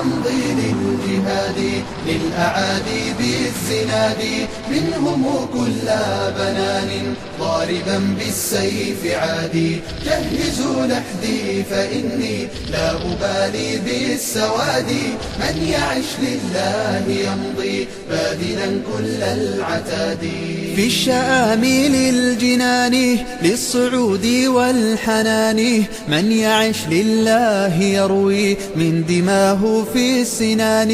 أمضي للجهاد للأعادي بالزناد منهم كل بنان ضاربا بالسيف عادي جهزوا لحدي فإني لا أبالي بالسواد من يعش لله يمضي باذلا كل العتاد في الشآمل الجنان للصعود والحنان من يعش لله يروي من دماه في السنان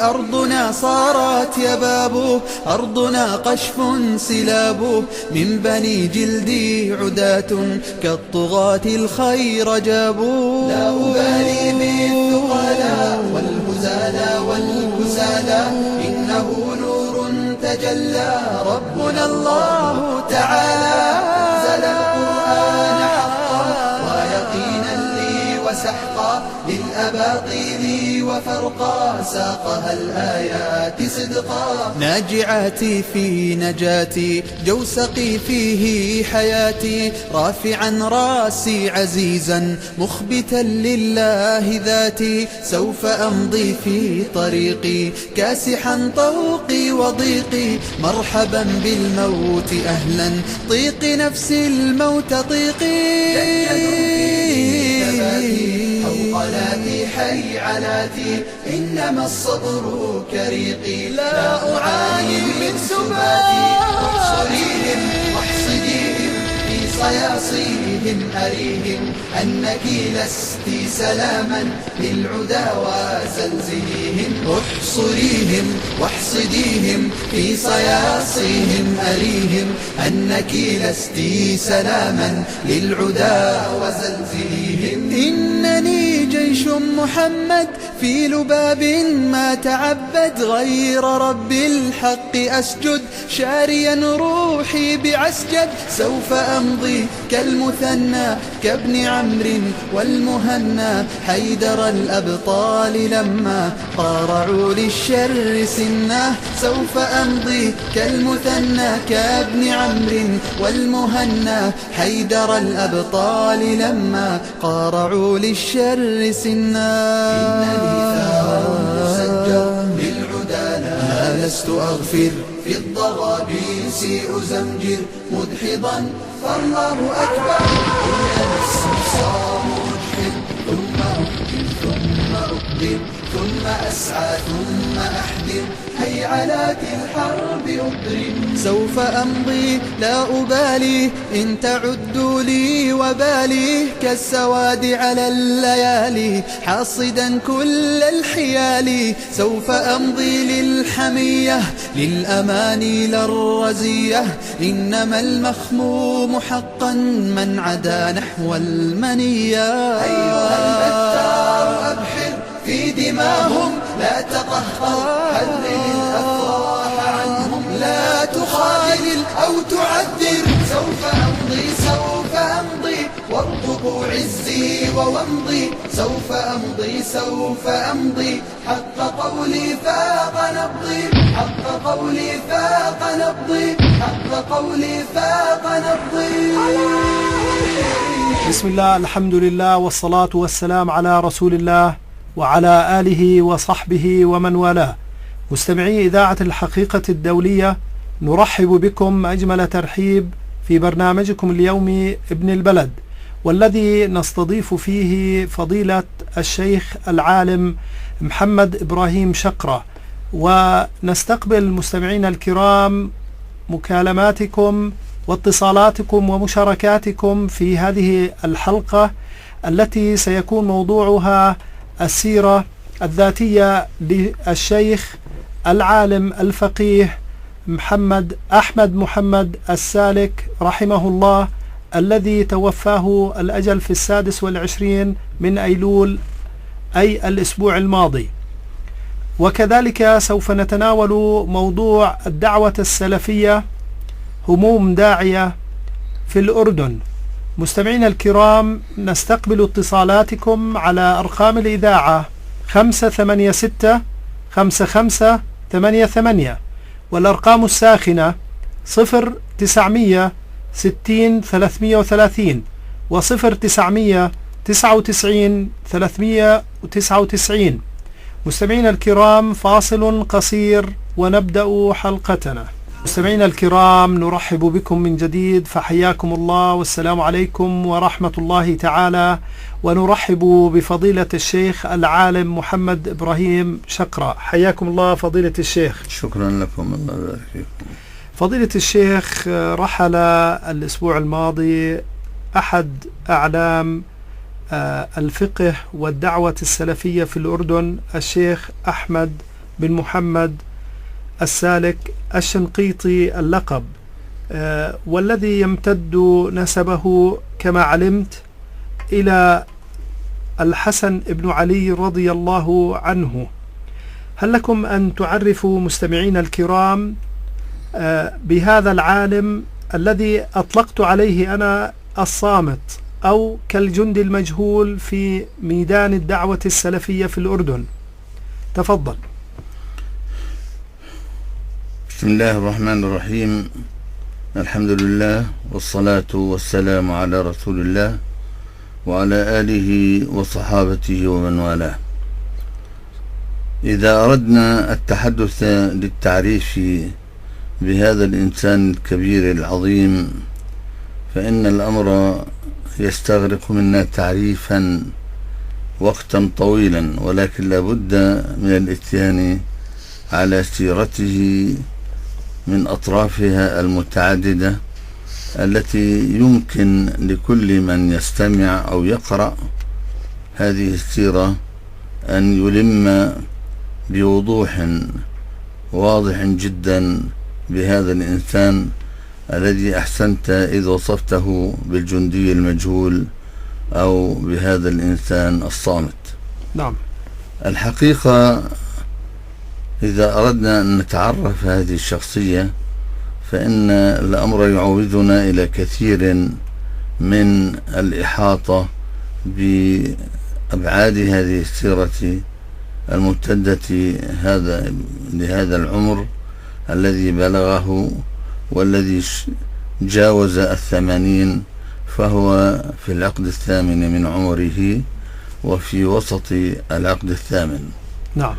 أرضنا صارت يباب أرضنا قشف سلاب من بني جلدي عداة كالطغاة الخير جابوا لا أبالي بالثقلاء والهزالا والكسالا إنه نور تجلى ربنا الله تعالى أنزل القرآن حقا ويقينا لي وسحقا للأباطيل وفرقا ساقها الآيات صدقا ناجعاتي في نجاتي جوسقي فيه حياتي رافعا راسي عزيزا مخبتا لله ذاتي سوف أمضي في طريقي كاسحا طوقي وضيقي مرحبا بالموت أهلا طيق نفس الموت طيقي حوقلاتي حي علاتي إنما الصبر كريقي لا أعاني من سباتي احصريهم واحصديهم في صياصيهم أريهم أنك لست سلاما للعدا وزلزليهم احصريهم واحصديهم في صياصيهم أريهم أنك لست سلاما للعدا وزلزليهم إنني جيش محمد في لباب ما تعبد غير رب الحق أسجد شاريا روحي بعسجد سوف أمضي كالمثنى كابن عمرو والمهنى حيدر الأبطال لما قارعوا للشر سناه سوف أمضي كالمثنى كابن عمرو والمهنى حيدر الأبطال لما قارعوا للشر سناه إنني ثار مسجر للعدى لا لست أغفر في الضرابيس أزمجر مدحضا فالله أكبر إن الاستبصار مجحد ثم أقدم ثم أقدم ثم أسعى ثم أحذر هيعلات الحرب أضرم سوف أمضي لا أبالي إن تعدوا لي وبالي كالسواد على الليالي حاصدا كل الحيال سوف أمضي للحمية للأماني للرزية إنما المخموم حقا من عدا نحو المنية أيها البتار أبحر في دماهم لا تقهقر حرر الأفراح عنهم لا تخاذل أو تعذر سوف أمضي وارقبوا عزي وومضي سوف أمضي حق قولي فاق نبضي حق قولي فاق نبضي حق قولي فاق نبضي بسم الله الحمد لله والصلاة والسلام على رسول الله وعلى آله وصحبه ومن والاه. مستمعي إذاعة الحقيقة الدولية، نرحب بكم أجمل ترحيب في برنامجكم اليومي ابن البلد، والذي نستضيف فيه فضيلة الشيخ العالم محمد إبراهيم شقرة، ونستقبل مستمعينا الكرام مكالماتكم واتصالاتكم ومشاركاتكم في هذه الحلقة التي سيكون موضوعها السيرة الذاتية للشيخ العالم الفقيه أحمد محمد السالك رحمه الله، الذي توفاه الأجل في 26 من أيلول أي الأسبوع الماضي. وكذلك سوف نتناول موضوع الدعوة السلفية هموم داعية في الأردن. مستمعينا الكرام، نستقبل اتصالاتكم على أرقام الإذاعة 586 5588 والأرقام الساخنة 0900 60 330 و0900 99 399، مستمعينا الكرام، فاصل قصير ونبدأ حلقتنا. مستمعينا الكرام، نرحب بكم من جديد، فحياكم الله والسلام عليكم ورحمة الله تعالى. ونرحب بفضيلة الشيخ العالم محمد إبراهيم شقرة. حياكم الله فضيلة الشيخ. شكرا لكم، الله يبارك فيكم. فضيلة الشيخ، رحل الأسبوع الماضي أحد أعلام الفقه والدعوة السلفية في الأردن، الشيخ أحمد بن محمد السالك الشنقيطي اللقب، والذي يمتد نسبه كما علمت إلى الحسن بن علي رضي الله عنه. هل لكم أن تعرفوا مستمعين الكرام بهذا العالم الذي أطلقت عليه أنا الصامت، أو كالجندي المجهول في ميدان الدعوة السلفية في الأردن؟ تفضل. بسم الله الرحمن الرحيم، الحمد لله والصلاة والسلام على رسول الله وعلى آله وصحابته ومن والاه. إذا أردنا التحدث للتعريف بهذا الإنسان الكبير العظيم فإن الأمر يستغرق منا تعريفا وقتا طويلا، ولكن لابد من الاتيان على سيرته من أطرافها المتعددة التي يمكن لكل من يستمع أو يقرأ هذه السيرة أن يلم بوضوح واضح جدا بهذا الإنسان الذي أحسنت إذ وصفته بالجندي المجهول أو بهذا الإنسان الصامت. نعم. الحقيقة إذا أردنا أن نتعرف هذه الشخصية فإن الأمر يعوضنا إلى كثير من الإحاطة بأبعاد هذه السيرة الممتدة لهذا العمر الذي بلغه والذي جاوز 80، فهو في العقد 8 من عمره وفي وسط العقد 8. نعم.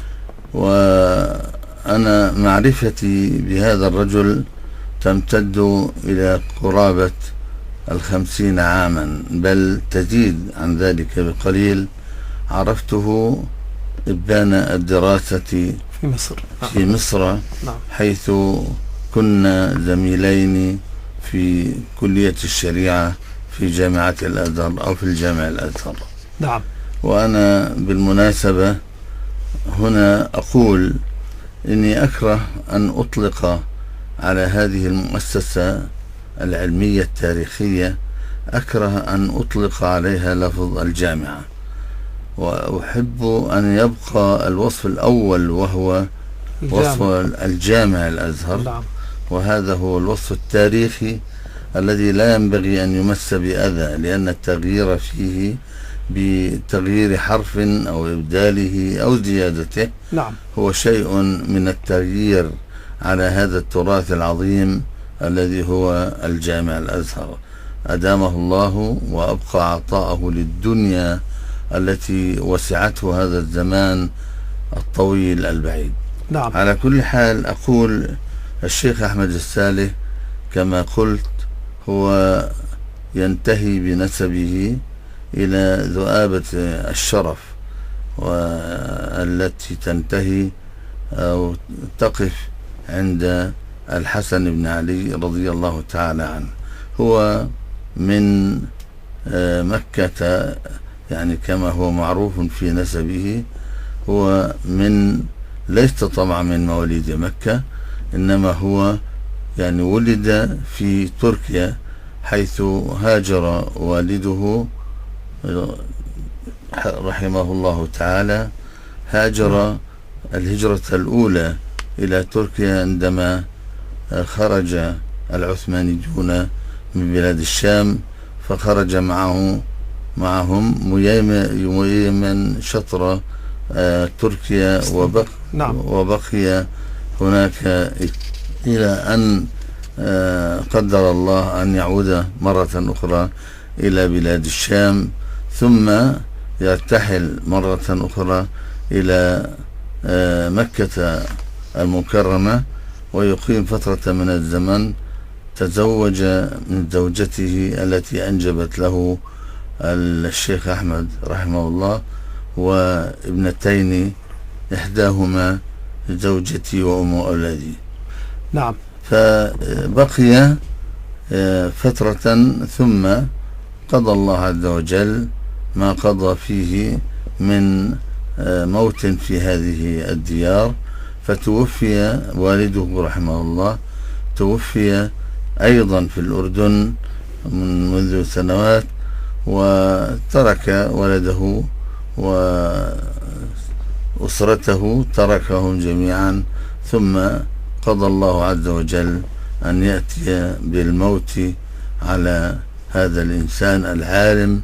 وأنا معرفتي بهذا الرجل تمتد إلى قرابة 50 عاما، بل تزيد عن ذلك بقليل. عرفته إبان الدراسة في مصر نعم. حيث كنا زميلين في كلية الشريعة في جامعة الأزهر أو في الجامع الأزهر. نعم. وأنا بالمناسبة هنا أقول إني أكره أن أطلق على هذه المؤسسة العلمية التاريخية، أكره أن أطلق عليها لفظ الجامعة، وأحب أن يبقى الوصف الأول وهو وصف الجامع الأزهر. نعم. وهذا هو الوصف التاريخي الذي لا ينبغي أن يمس بأذى، لأن التغيير فيه بتغيير حرف أو إبداله أو زيادته نعم. هو شيء من التغيير على هذا التراث العظيم الذي هو الجامع الأزهر، أدامه الله وأبقى عطاءه للدنيا التي وسعته هذا الزمان الطويل البعيد. نعم. على كل حال أقول الشيخ أحمد السالك كما قلت هو ينتهي بنسبه إلى ذؤابة الشرف، والتي تنتهي أو تقف عند الحسن بن علي رضي الله تعالى عنه. هو من مكة، يعني كما هو معروف في نسبه، هو من ليس طبعا من مواليد مكة، إنما هو يعني ولد في تركيا حيث هاجر والده رحمه الله تعالى، هاجر الهجرة الأولى إلى تركيا عندما خرج العثمانيون من بلاد الشام، فخرج معهم ميمن شطر تركيا وبقي هناك إلى أن قدر الله أن يعود مرة أخرى إلى بلاد الشام، ثم يرتحل مرة أخرى إلى مكة المكرمة ويقيم فترة من الزمن، تزوج من زوجته التي أنجبت له الشيخ أحمد رحمه الله وابنتين، إحداهما زوجتي وأم أولادي. نعم. فبقي فترة ثم قضى الله عز وجل ما قضى فيه من موت في هذه الديار، فتوفي والده رحمه الله، توفي أيضا في الأردن منذ سنوات، وترك ولده وأسرته، تركهم جميعا، ثم قضى الله عز وجل أن يأتي بالموت على هذا الإنسان العالم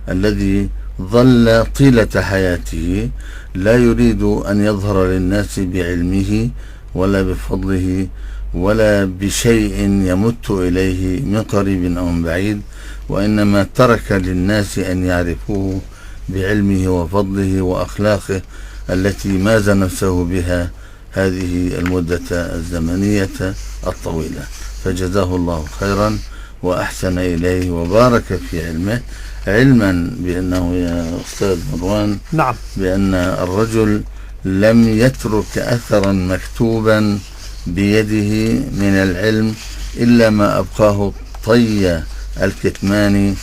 الذي ظل طيلة حياته لا يريد أن يظهر للناس بعلمه ولا بفضله ولا بشيء يمت إليه من قريب أو من بعيد، وإنما ترك للناس أن يعرفوه بعلمه وفضله وأخلاقه التي ماز نفسه بها هذه المدة الزمنية الطويلة. فجزاه الله خيرا وأحسن إليه وبارك في علمه، علما بأنه يا أستاذ مروان نعم بأن الرجل لم يترك أثرا مكتوبا بيده من العلم إلا ما أبقاه طي الكتمان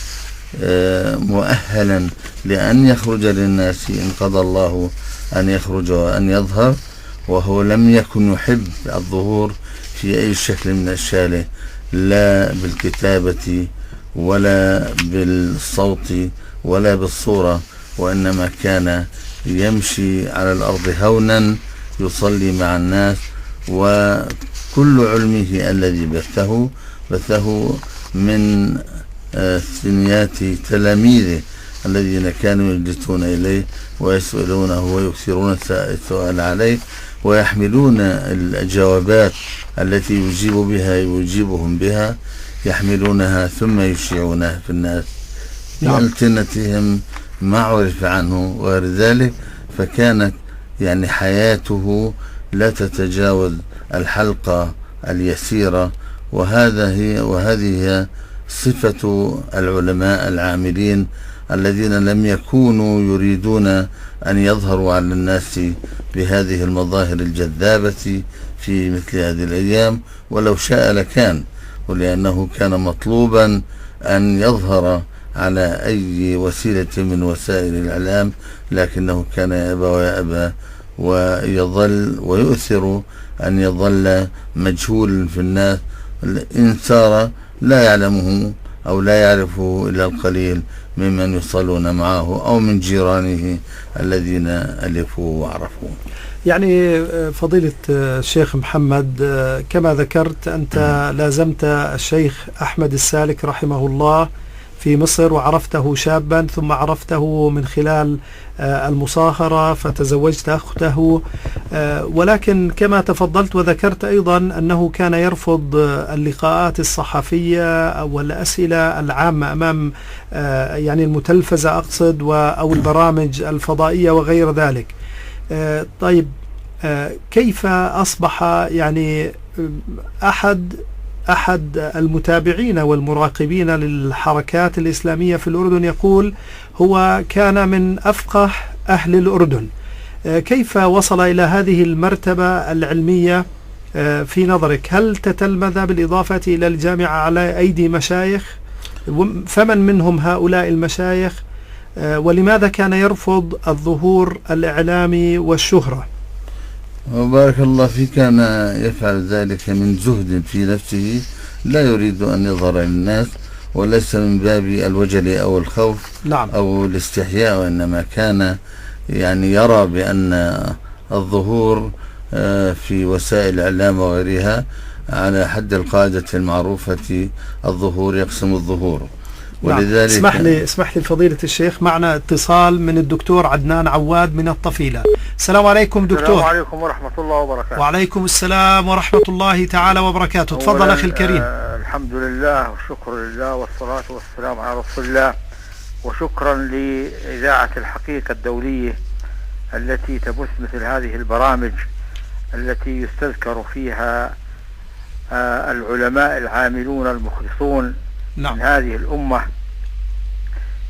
مؤهلا لأن يخرج للناس إن قضى الله أن يخرج وأن يظهر، وهو لم يكن يحب الظهور في أي شكل من الأشكال، لا بالكتابة ولا بالصوت ولا بالصورة، وإنما كان يمشي على الأرض هونا يصلي مع الناس، وكل علمه الذي بثه من ثنيات تلاميذه الذين كانوا يجلسون إليه ويسألونه ويكثرون السؤال عليه ويحملون الجوابات التي يجيبهم بها، يحملونها ثم يشيعونها في الناس بألسنتهم ما عرف عنه وغير ذلك. فكانت يعني حياته لا تتجاوز الحلقة اليسيرة، وهذه هي صفة العلماء العاملين الذين لم يكونوا يريدون أن يظهروا على الناس بهذه المظاهر الجذابة في مثل هذه الأيام، ولو شاء لكان، ولأنه كان مطلوبا أن يظهر على أي وسيلة من وسائل الإعلام، لكنه كان يأبى ويأبى ويظل ويؤثر أن يظل مجهولا في الناس، إن سار لا يعلمه أو لا يعرفه إلا القليل ممن يصلون معه أو من جيرانه الذين ألفوا وعرفوا. يعني فضيلة الشيخ محمد، كما ذكرت أنت لازمت الشيخ أحمد السالك رحمه الله في مصر، وعرفته شابا ثم عرفته من خلال المصاهرة فتزوجت أخته، ولكن كما تفضلت وذكرت أيضا أنه كان يرفض اللقاءات الصحفية أو الأسئلة العامة أمام يعني المتلفزة أقصد أو البرامج الفضائية وغير ذلك. طيب كيف أصبح يعني أحد المتابعين والمراقبين للحركات الإسلامية في الأردن يقول هو كان من أفقه أهل الأردن؟ كيف وصل إلى هذه المرتبة العلمية في نظرك؟ هل تتلمذ بالإضافة إلى الجامعة على أيدي مشايخ؟ فمن منهم هؤلاء المشايخ؟ ولماذا كان يرفض الظهور الإعلامي والشهرة؟ وبارك الله فيك. كان يفعل ذلك من زهد في نفسه، لا يريد أن يظهر للناس، وليس من باب الوجل أو الخوف أو الاستحياء، وإنما كان يعني يرى بأن الظهور في وسائل الإعلام وغيرها على حد القاعدة المعروفة، الظهور يقسم الظهور. ولذلك اسمح لي فضيلة الشيخ، معنا اتصال من الدكتور عدنان عواد من الطفيلة. السلام عليكم دكتور. السلام عليكم ورحمة الله وبركاته. وعليكم السلام ورحمة الله تعالى وبركاته. تفضل أخي الكريم. الحمد لله والشكر لله والصلاة والسلام على رسول الله، وشكرا لإذاعة الحقيقة الدولية التي تبث مثل هذه البرامج التي يستذكر فيها العلماء العاملون المخلصون نعم. من هذه الأمة،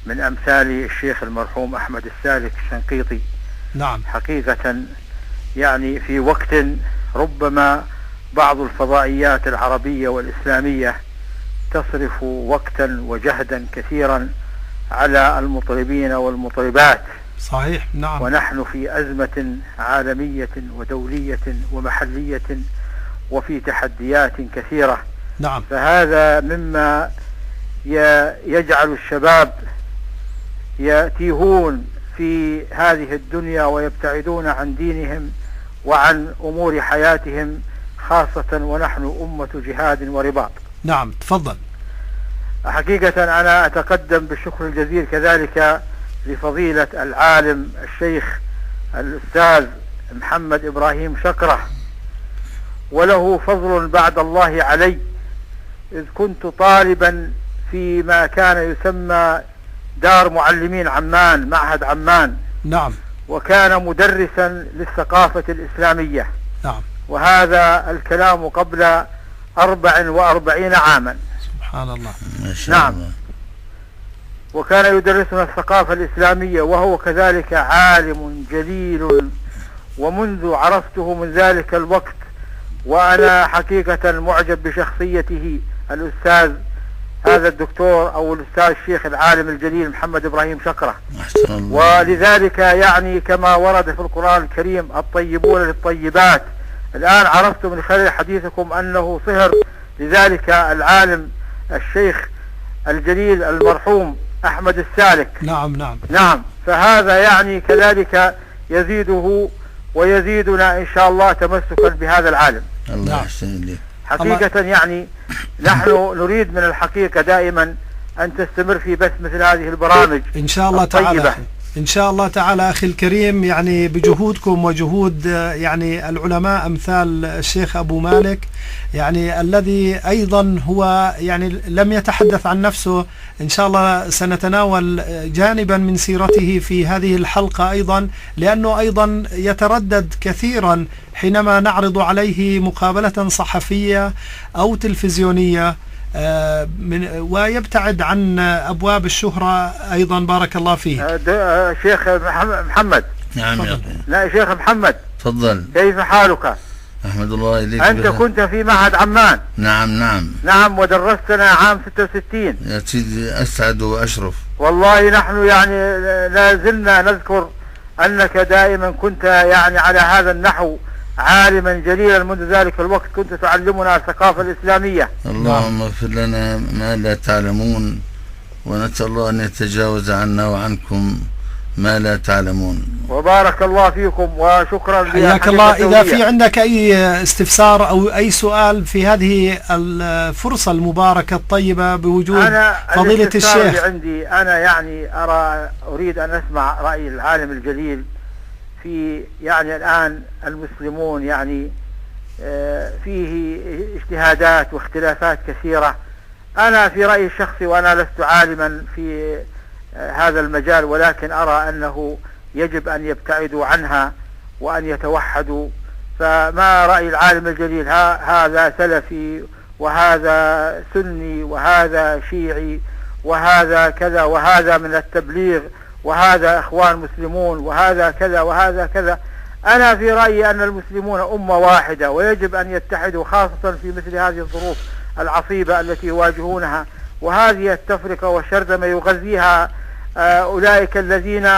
من أمثال الشيخ المرحوم أحمد السالك الشنقيطي. نعم. حقيقة يعني في وقت ربما بعض الفضائيات العربية والإسلامية تصرف وقتا وجهدا كثيرا على المطربين والمطربات، صحيح. نعم. ونحن في أزمة عالمية ودولية ومحلية وفي تحديات كثيرة. نعم. فهذا مما يجعل الشباب يتيهون في هذه الدنيا ويبتعدون عن دينهم وعن أمور حياتهم، خاصة ونحن أمة جهاد ورباط. نعم، تفضل. حقيقة أنا أتقدم بالشكر الجزيل كذلك لفضيلة العالم الشيخ الأستاذ محمد إبراهيم شقرة، وله فضل بعد الله علي، إذ كنت طالبا فيما كان يسمى دار معلمين عمان، معهد عمان. نعم. وكان مدرسا للثقافة الإسلامية. نعم. وهذا الكلام قبل 44 عاما. سبحان الله. ما شاء نعم. الله. وكان يدرسنا الثقافة الإسلامية، وهو كذلك عالم جليل، ومنذ عرفته من ذلك الوقت وأنا حقيقة معجب بشخصيته الأستاذ هذا الدكتور أو الأستاذ الشيخ العالم الجليل محمد إبراهيم شقرة. أحسن الله. ولذلك يعني كما ورد في القرآن الكريم الطيبون للطيبات، الآن عرفت من خلال حديثكم أنه صهر لذلك العالم الشيخ الجليل المرحوم أحمد السالك. نعم. نعم. نعم. فهذا يعني كذلك يزيده ويزيدنا إن شاء الله تمسكا بهذا العالم. الله نعم. يحسن إليك. حقيقة يعني نحن نريد من الحقيقة دائما أن تستمر في بث مثل هذه البرامج إن شاء الله الطيبة. تعالى. إن شاء الله تعالى أخي الكريم، يعني بجهودكم وجهود يعني العلماء أمثال الشيخ أبو مالك، يعني الذي أيضا هو يعني لم يتحدث عن نفسه، إن شاء الله سنتناول جانبا من سيرته في هذه الحلقة أيضا، لأنه أيضا يتردد كثيرا حينما نعرض عليه مقابلة صحفية أو تلفزيونية، ويبتعد عن أبواب الشهرة أيضا. بارك الله فيه. شيخ محمد. نعم يا أخي. لا شيخ محمد، تفضل. كيف حالك؟ أحمد الله إليك. أنت كنت في معهد عمان. نعم نعم. نعم، ودرستنا عام 66. يا سيدي أسعد وأشرف. والله نحن يعني لا زلنا نذكر أنك دائما كنت يعني على هذا النحو عالما جليلا، منذ ذلك الوقت كنت تعلمنا الثقافة الإسلامية. اللهم اغفر لنا ما لا تعلمون، ونسأل الله أن يتجاوز عنا وعنكم ما لا تعلمون. وبارك الله فيكم وشكرا. حياك الله. إذا في عندك أي استفسار أو أي سؤال في هذه الفرصة المباركة الطيبة بوجود فضيلة الشيخ. عندي أنا يعني أريد أن أسمع رأي العالم الجليل في يعني الآن المسلمون يعني فيه اجتهادات واختلافات كثيرة. أنا في رأيي الشخصي، وأنا لست عالما في هذا المجال، ولكن أرى أنه يجب أن يبتعدوا عنها وأن يتوحدوا. فما رأي العالم الجليل؟ هذا سلفي وهذا سني وهذا شيعي وهذا كذا وهذا من التبليغ وهذا إخوان مسلمون وهذا كذا وهذا كذا. أنا في رأيي أن المسلمون أمة واحدة، ويجب أن يتحدوا خاصة في مثل هذه الظروف العصيبة التي يواجهونها، وهذه التفرقة والشرذمة يغذيها أولئك الذين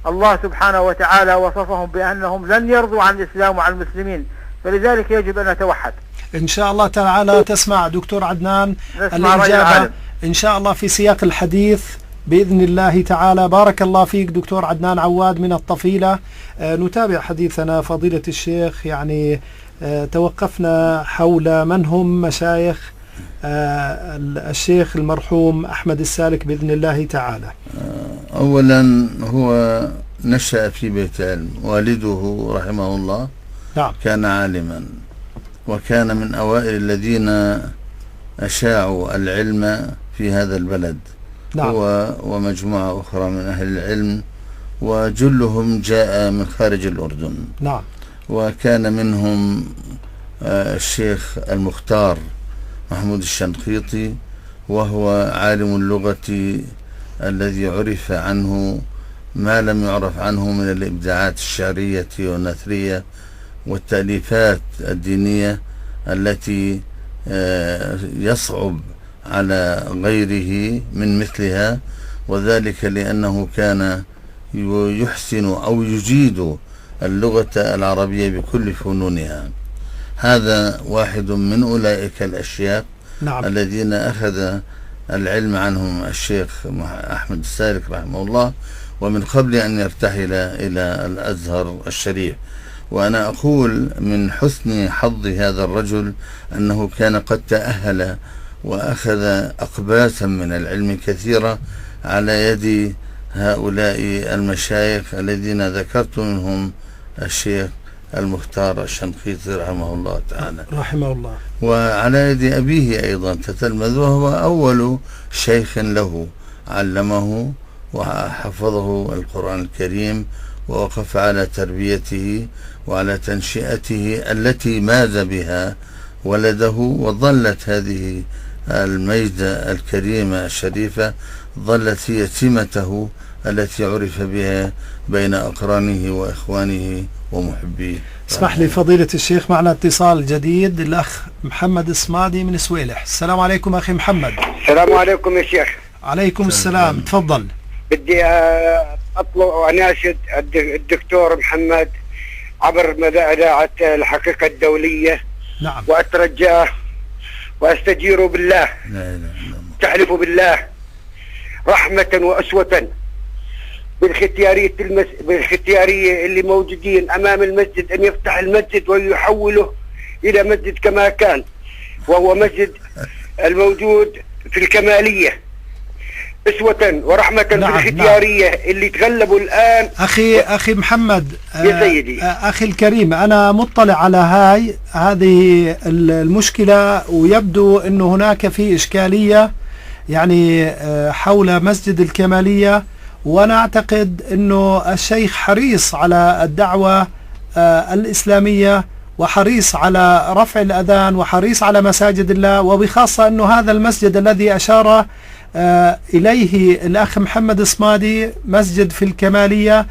الله سبحانه وتعالى وصفهم بأنهم لن يرضوا عن الإسلام وعن المسلمين. فلذلك يجب أن نتوحد. إن شاء الله تعالى تسمع دكتور عدنان الإجابة إن شاء الله في سياق الحديث بإذن الله تعالى. بارك الله فيك دكتور عدنان عواد من الطفيلة. نتابع حديثنا فضيلة الشيخ. يعني توقفنا حول من هم مشايخ الشيخ المرحوم أحمد السالك بإذن الله تعالى. أولا هو نشأ في بيت علم، والده رحمه الله نعم كان عالما، وكان من أوائل الذين أشاعوا العلم في هذا البلد. نعم. هو ومجموعة أخرى من أهل العلم وجلهم جاء من خارج الأردن. نعم. وكان منهم الشيخ المختار محمود الشنقيطي، وهو عالم اللغة الذي عرف عنه ما لم يعرف عنه من الإبداعات الشعرية والنثرية والتأليفات الدينية التي يصعب على غيره من مثلها، وذلك لأنه كان يحسن أو يجيد اللغة العربية بكل فنونها. هذا واحد من أولئك الأشياخ نعم. الذين أخذ العلم عنهم الشيخ أحمد السالك رحمه الله، ومن قبل أن يرتحل إلى الأزهر الشريف. وأنا أقول من حسن حظ هذا الرجل أنه كان قد تأهل وأخذ أقباسا من العلم كثيرة على يد هؤلاء المشايخ الذين ذكرت منهم الشيخ المختار الشنقيطي رحمه الله تعالى رحمه الله، وعلى يد أبيه أيضا تتلمذ، وهو أول شيخ له علمه وحفظه القرآن الكريم، ووقف على تربيته وعلى تنشئته التي ماز بها ولده، وظلت هذه الميزة الكريمة الشريفة ظلت هي سمته التي عرف بها بين أقرانه وإخوانه ومحبيه. اسمح لي فضيلة الشيخ، معنا اتصال جديد، الأخ محمد الصمادي من سويلح. السلام عليكم أخي محمد. السلام عليكم يا شيخ. عليكم السلام، تفضل. بدي أطلب وأناشد الدكتور محمد عبر إذاعة الحقيقة الدولية. نعم. وأترجاه وأستجير بالله، تحلف بالله رحمة وأسوة بالختيارية اللي موجودين أمام المسجد أن يفتح المسجد ويحوله إلى مسجد كما كان، وهو مسجد الموجود في الكمالية، أسوة ورحمة. نعم. بالختيارية. نعم. اللي تغلبوا الآن. أخي محمد، يا سيدي أخي الكريم، أنا مطلع على هذه المشكلة، ويبدو أن هناك في إشكالية يعني حول مسجد الكمالية، وأنا أعتقد أنه الشيخ حريص على الدعوة الإسلامية، وحريص على رفع الأذان، وحريص على مساجد الله، وبخاصة أنه هذا المسجد الذي أشار إليه الأخ محمد الصمادي مسجد في الكمالية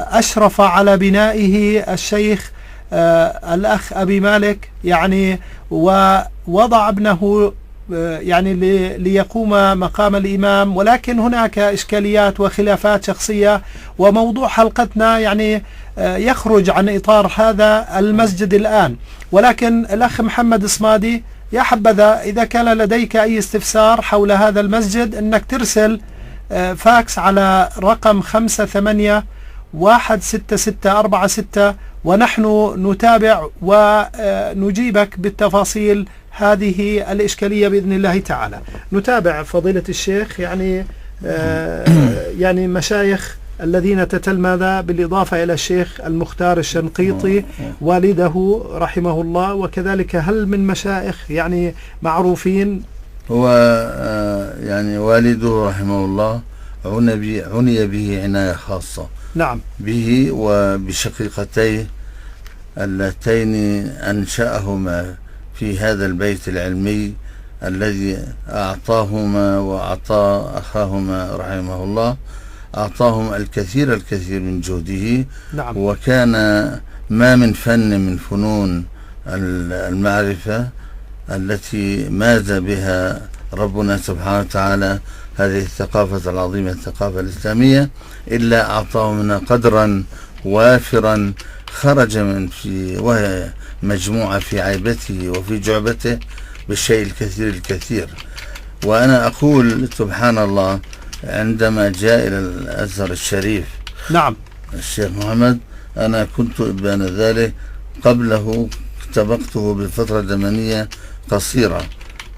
أشرف على بنائه الشيخ الأخ أبي مالك، يعني ووضع ابنه يعني ليقوم مقام الإمام. ولكن هناك إشكاليات وخلافات شخصية، وموضوع حلقتنا يعني يخرج عن إطار هذا المسجد الآن. ولكن الأخ محمد الصمادي، يا حبذا إذا كان لديك أي استفسار حول هذا المسجد أنك ترسل فاكس على رقم 58-16646، ونحن نتابع ونجيبك بالتفاصيل هذه الإشكالية بإذن الله تعالى. نتابع فضيلة الشيخ يعني مشايخ الذين تتلمذ، بالإضافة إلى الشيخ المختار الشنقيطي والده رحمه الله، وكذلك هل من مشايخ يعني معروفين؟ هو يعني والده رحمه الله عني به عناية خاصة. نعم. به وبشقيقتيه اللتين أنشأهما في هذا البيت العلمي الذي أعطاهما وأعطى أخاهما رحمه الله، أعطاهم الكثير من جهده. نعم. وكان ما من فن من فنون المعرفة التي ماز بها ربنا سبحانه وتعالى هذه الثقافة العظيمة، الثقافة الإسلامية، إلا أعطاه منها قدرا وافرا خرج وهي مجموعة في عيبته وفي جعبته بالشيء الكثير. وأنا أقول سبحان الله، عندما جاء إلى الأزهر الشريف نعم الشيخ محمد، أنا كنت بين ذلك قبله سبقته بفترة زمنية قصيرة،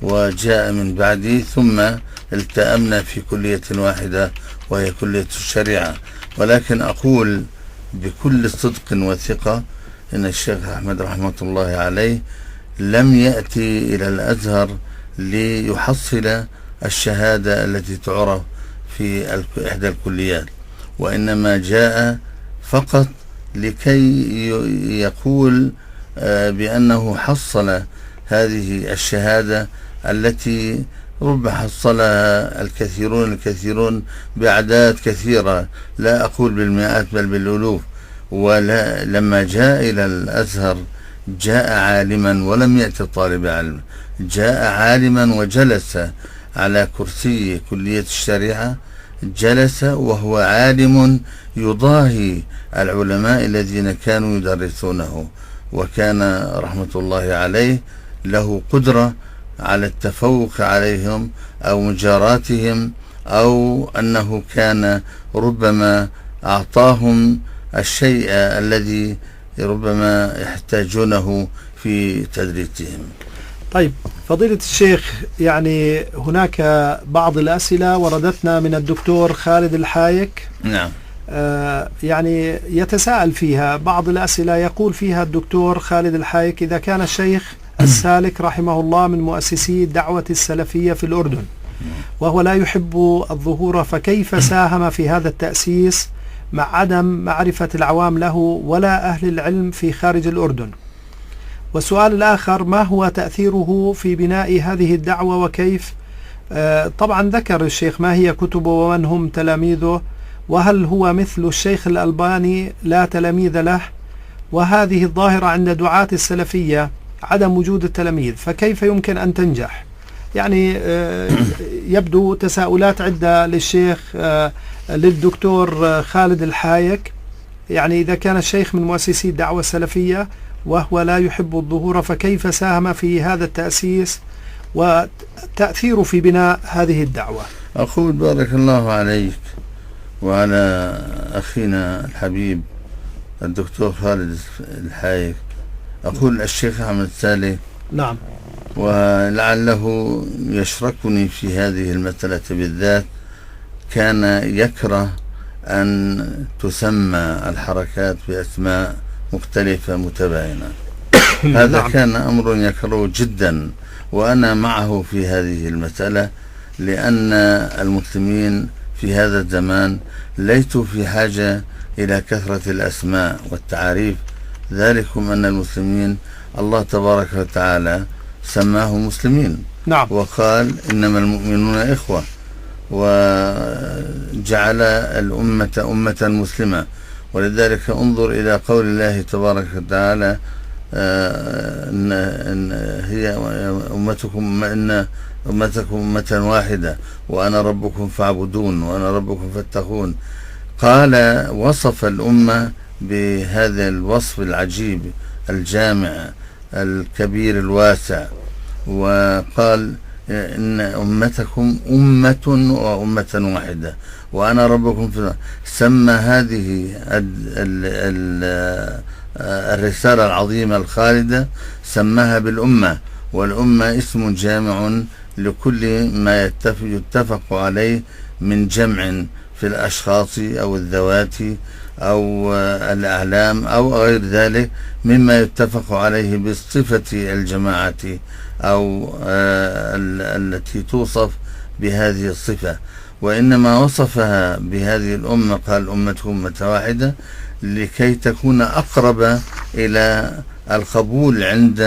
وجاء من بعدي، ثم التأمنا في كلية واحدة وهي كلية الشريعة. ولكن أقول بكل صدق وثقة إن الشيخ أحمد رحمة الله عليه لم يأتي إلى الأزهر ليحصل الشهادة التي تعرف في إحدى الكليات، وإنما جاء فقط لكي يقول بأنه حصل هذه الشهادة التي رب حصلها الكثيرون بأعداد كثيرة، لا أقول بالمئات بل بالألوف. ولما جاء إلى الأزهر جاء عالما ولم يأتي طالب علم، جاء عالما وجلس على كرسي كلية الشريعة، جلس وهو عالم يضاهي العلماء الذين كانوا يدرسونه، وكان رحمة الله عليه له قدرة على التفوق عليهم أو مجاراتهم، أو أنه كان ربما أعطاهم الشيء الذي ربما يحتاجونه في تدريسهم. طيب فضيلة الشيخ، يعني هناك بعض الأسئلة وردتنا من الدكتور خالد الحايك. نعم. يعني يتساءل فيها بعض الأسئلة، يقول فيها الدكتور خالد الحايك: إذا كان الشيخ السالك رحمه الله من مؤسسي الدعوة السلفية في الأردن وهو لا يحب الظهور، فكيف ساهم في هذا التأسيس مع عدم معرفة العوام له ولا أهل العلم في خارج الأردن؟ والسؤال الآخر: ما هو تأثيره في بناء هذه الدعوة وكيف؟ طبعا ذكر الشيخ ما هي كتبه ومن هم تلاميذه، وهل هو مثل الشيخ الألباني لا تلاميذ له؟ وهذه الظاهرة عند دعاة السلفية عدم وجود التلاميذ، فكيف يمكن أن تنجح؟ يعني يبدو تساؤلات عدة للشيخ للدكتور خالد الحايك. يعني إذا كان الشيخ من مؤسسي الدعوة السلفية وهو لا يحب الظهور، فكيف ساهم في هذا التأسيس وتأثيره في بناء هذه الدعوة؟ أقول بارك الله عليك وعلى أخينا الحبيب الدكتور خالد الحايك. أقول الشيخ أحمد سالك نعم، ولعله يشركني في هذه المسألة بالذات، كان يكره أن تسمى الحركات بأسماء مختلفة متباينة. هذا كان أمر يكره جدا، وأنا معه في هذه المسألة، لأن المسلمين في هذا الزمان ليسوا في حاجة إلى كثرة الأسماء والتعاريف، ذلكم أن المسلمين الله تبارك وتعالى سماهم مسلمين. نعم. وقال إنما المؤمنون إخوة، وجعل الأمة أمة مسلمة. ولذلك انظر إلى قول الله تبارك وتعالى: إن هي أمتكم إن أمتكم أمة واحدة وأنا ربكم فاعبدون وأنا ربكم فاتقون. قال وصف الأمة بهذا الوصف العجيب الجامع الكبير الواسع، وقال إن أمتكم أمة وأمة واحدة وأنا ربكم سمى هذه الرسالة العظيمة الخالدة سماها بالأمة، والأمة اسم جامع لكل ما يتفق عليه من جمع في الأشخاص أو الذوات أو الأعلام أو غير ذلك مما يتفق عليه بالصفة الجماعة أو التي توصف بهذه الصفة. وإنما وصفها بهذه الأمة، قال أمتكم أمة واحدة، لكي تكون أقرب إلى القبول عند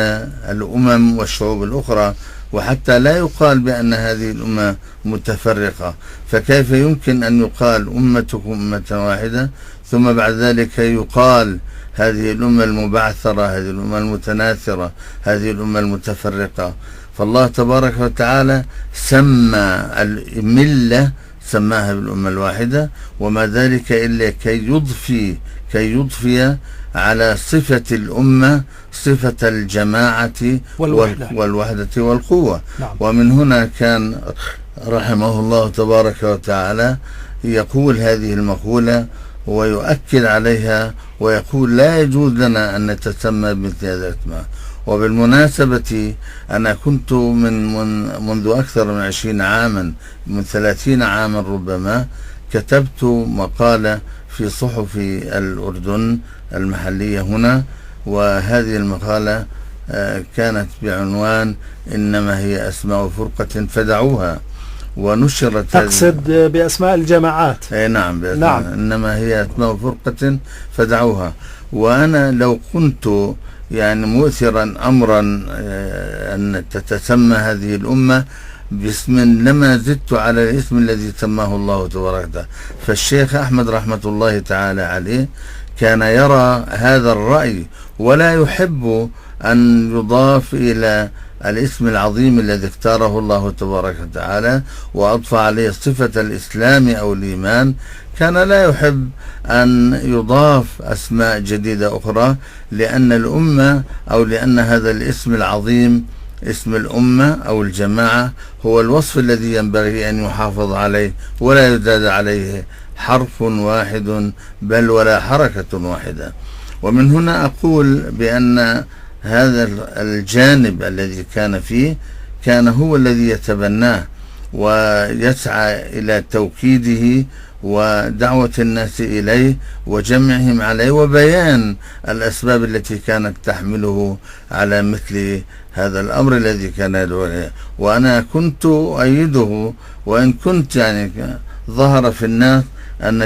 الأمم والشعوب الأخرى، وحتى لا يقال بأن هذه الأمة متفرقة. فكيف يمكن أن يقال أمتكم أمة واحدة ثم بعد ذلك يقال هذه الأمة المبعثرة، هذه الأمة المتناثرة، هذه الأمة المتفرقة؟ فالله تبارك وتعالى سمى الملة سماها بالأمة الواحدة، وما ذلك إلا كي يضفي على صفة الأمة صفة الجماعة والوحدة والقوة. نعم. ومن هنا كان رحمه الله تبارك وتعالى يقول هذه المقولة ويؤكد عليها ويقول لا يجوز لنا أن نتسمى بمثل هذا الاسماء. وبالمناسبة أنا كنت منذ أكثر من 20 عاما، من 30 عاما ربما، كتبت مقالة في صحف الأردن المحلية هنا، وهذه المقالة كانت بعنوان إنما هي أسماء فرقة فدعوها. ونشرت تقصد بأسماء الجماعات؟ أي نعم، نعم. إنما هي أسماء فرقة فدعوها. وأنا لو كنت يعني مؤثرا أمرا أن تتسمى هذه الأمة باسم لما زدت على الاسم الذي سماه الله تبارك وتعالى. فالشيخ أحمد رحمة الله تعالى عليه كان يرى هذا الرأي ولا يحب أن يضاف إلى الاسم العظيم الذي اختاره الله تبارك وتعالى وأضفى عليه صفة الإسلام أو الإيمان. كان لا يحب أن يضاف أسماء جديدة أخرى، لأن الأمة أو لأن هذا الاسم العظيم اسم الأمة أو الجماعة هو الوصف الذي ينبغي أن يحافظ عليه ولا يزاد عليه حرف واحد بل ولا حركة واحدة. ومن هنا أقول بأن هذا الجانب الذي كان فيه كان هو الذي يتبناه ويسعى إلى توكيده ودعوة الناس إليه وجمعهم عليه وبيان الأسباب التي كانت تحمله على مثل هذا الأمر الذي كان يدعو إليه. وأنا كنت أؤيده، وإن كنت يعني ظهر في الناس أن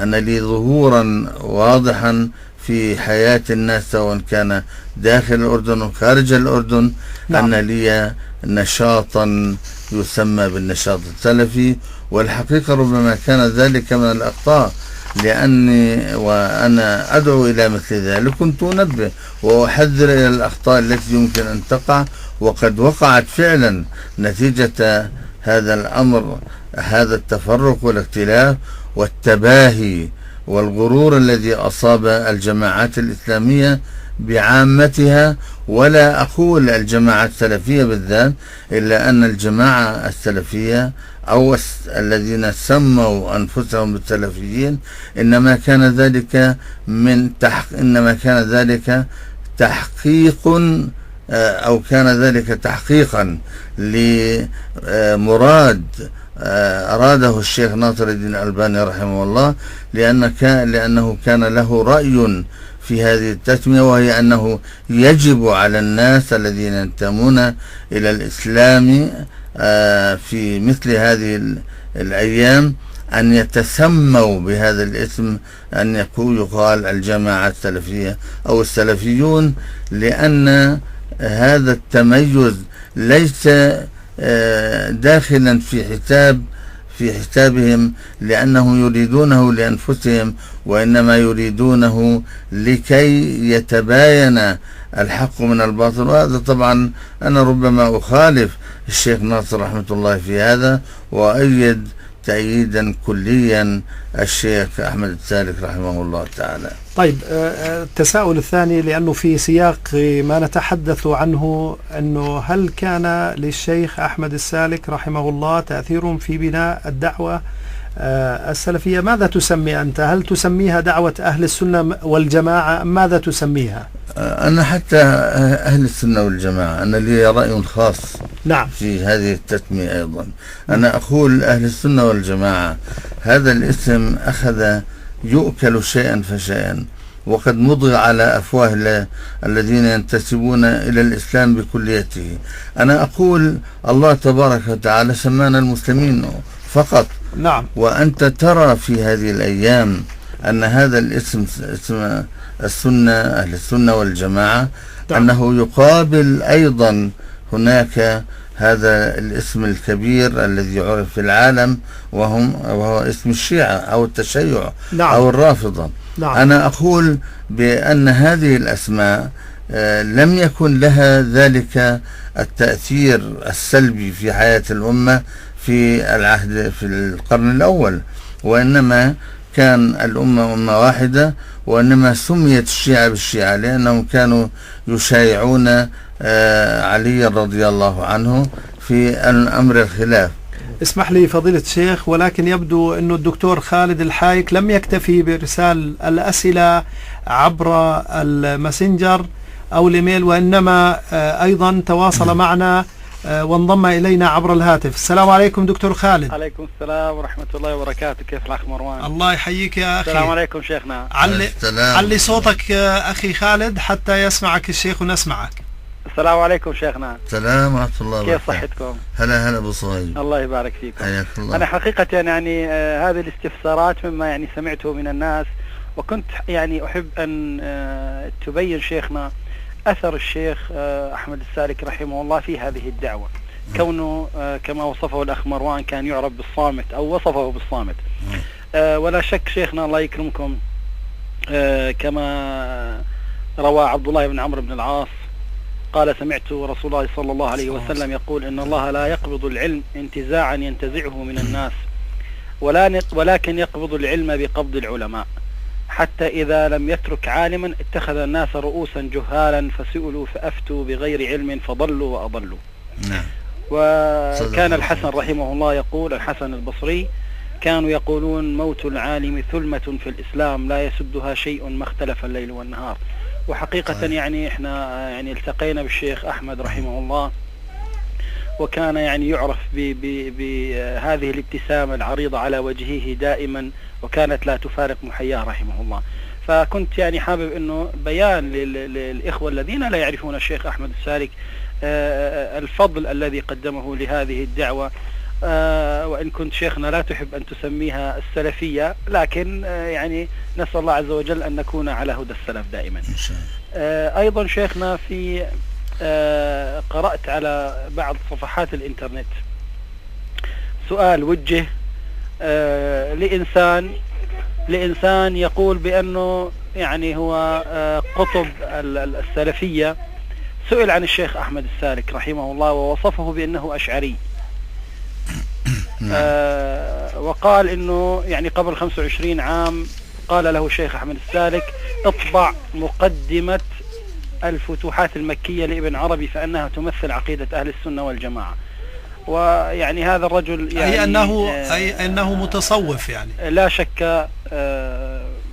لي ظهورا واضحا في حياة الناس سواء كان داخل الأردن وخارج الأردن. نعم. أن لي نشاطا يسمى بالنشاط السلفي، والحقيقة ربما كان ذلك من الأخطاء، لأني وأنا أدعو إلى مثل ذلك كنت أنبه وأحذر إلى الأخطاء التي يمكن أن تقع، وقد وقعت فعلا نتيجة هذا الأمر، هذا التفرق والاختلاف والتباهي والغرور الذي أصاب الجماعات الإسلامية بعامتها، ولا أقول الجماعة السلفية بالذات، إلا أن الجماعة السلفية أو الذين سموا أنفسهم بالسلفيين إنما كان ذلك تحقيق أو كان ذلك تحقيقا لمراد أراده الشيخ ناصر الدين الألباني رحمه الله، لأنه كان له رأي في هذه التسمية، وهي أنه يجب على الناس الذين ينتمون إلى الإسلام في مثل هذه الأيام أن يتسموا بهذا الاسم، أن يقال الجماعة السلفية أو السلفيون، لأن هذا التميز ليس داخلا في حسابهم لأنه يريدونه لأنفسهم، وإنما يريدونه لكي يتباين الحق من الباطل. وهذا طبعا أنا ربما أخالف الشيخ ناصر رحمة الله في هذا، وأيد تأييدا كليا الشيخ أحمد السالك رحمه الله تعالى. طيب، التساؤل الثاني، لأنه في سياق ما نتحدث عنه، أنه هل كان للشيخ أحمد السالك رحمه الله تأثير في بناء الدعوة السلفية؟ ماذا تسمي أنت؟ هل تسميها دعوة أهل السنة والجماعة أم ماذا تسميها؟ أنا حتى أهل السنة والجماعة أنا لي رأي خاص نعم في هذه التسمية أيضا. أنا أقول أهل السنة والجماعة هذا الاسم أخذ يؤكل شيئا فشيئا، وقد مضغ على أفواه الذين ينتسبون إلى الإسلام بكليته. أنا أقول الله تبارك وتعالى سمانا المسلمين فقط. نعم. وأنت ترى في هذه الأيام أن هذا الاسم اسم السنة، أهل السنة والجماعة، أنه يقابل أيضا هناك هذا الاسم الكبير الذي عرف في العالم وهو اسم الشيعة أو التشيع. نعم. أو الرافضة. نعم. أنا أقول بأن هذه الأسماء لم يكن لها ذلك التأثير السلبي في حياة الأمة في القرن الأول، وإنما كان الأمة أمة واحدة، وإنما سميت الشيعة بالشيعة لأنهم كانوا يشايعون علي رضي الله عنه في أمر الخلاف. اسمح لي فضيلة الشيخ، ولكن يبدو أن الدكتور خالد الحايك لم يكتفي بإرسال الأسئلة عبر الماسنجر أو الإيميل، وإنما أيضا تواصل معنا وانضم إلينا عبر الهاتف. السلام عليكم دكتور خالد. عليكم السلام ورحمة الله وبركاته. كيف الأخ مروان؟ الله يحييك يا أخي. السلام عليكم شيخنا. علي صوتك أخي خالد حتى يسمعك الشيخ ونسمعك. السلام عليكم شيخنا. السلام ورحمة الله وبركاته. كيف صحتكم؟ هلا هلا أبو صهيب. الله يبارك فيكم. حياك الله. أنا حقيقة يعني هذه الاستفسارات مما يعني سمعته من الناس، وكنت يعني أحب أن تبين شيخنا أثر الشيخ أحمد السالك رحمه الله في هذه الدعوة، كونه كما وصفه الأخ مروان كان يعرف بالصامت أو وصفه بالصامت. ولا شك شيخنا الله يكرمكم كما روى عبد الله بن عمرو بن العاص قال سمعت رسول الله صلى الله عليه وسلم يقول إن الله لا يقبض العلم انتزاعا ينتزعه من الناس، ولكن يقبض العلم بقبض العلماء، حتى إذا لم يترك عالما اتخذ الناس رؤوسا جهالا فسئلوا فأفتوا بغير علم فضلوا وأضلوا. نعم. وكان الحسن رحمه الله يقول، الحسن البصري، كانوا يقولون موت العالم ثلمة في الإسلام لا يسدها شيء ما اختلف الليل والنهار. وحقيقة يعني احنا يعني التقينا بالشيخ أحمد رحمه الله، وكان يعني يعرف بهذه الابتسامة العريضة على وجهه دائما، وكانت لا تفارق محياه رحمه الله. فكنت يعني حابب انه بيان للإخوة الذين لا يعرفون الشيخ أحمد السالك الفضل الذي قدمه لهذه الدعوة، وإن كنت شيخنا لا تحب أن تسميها السلفية، لكن يعني نسأل الله عز وجل أن نكون على هدى السلف دائما. أيضا شيخنا في قرأت على بعض صفحات الإنترنت سؤال وجه لإنسان يقول بأنه يعني هو قطب السلفية، سئل عن الشيخ أحمد السالك رحمه الله ووصفه بأنه أشعري، وقال إنه يعني قبل 25 عام قال له الشيخ أحمد السالك اطبع مقدمة الفتوحات المكية لابن عربي فإنها تمثل عقيدة أهل السنة والجماعة. ويعني هذا الرجل يعني أي أنه متصوف، يعني لا شك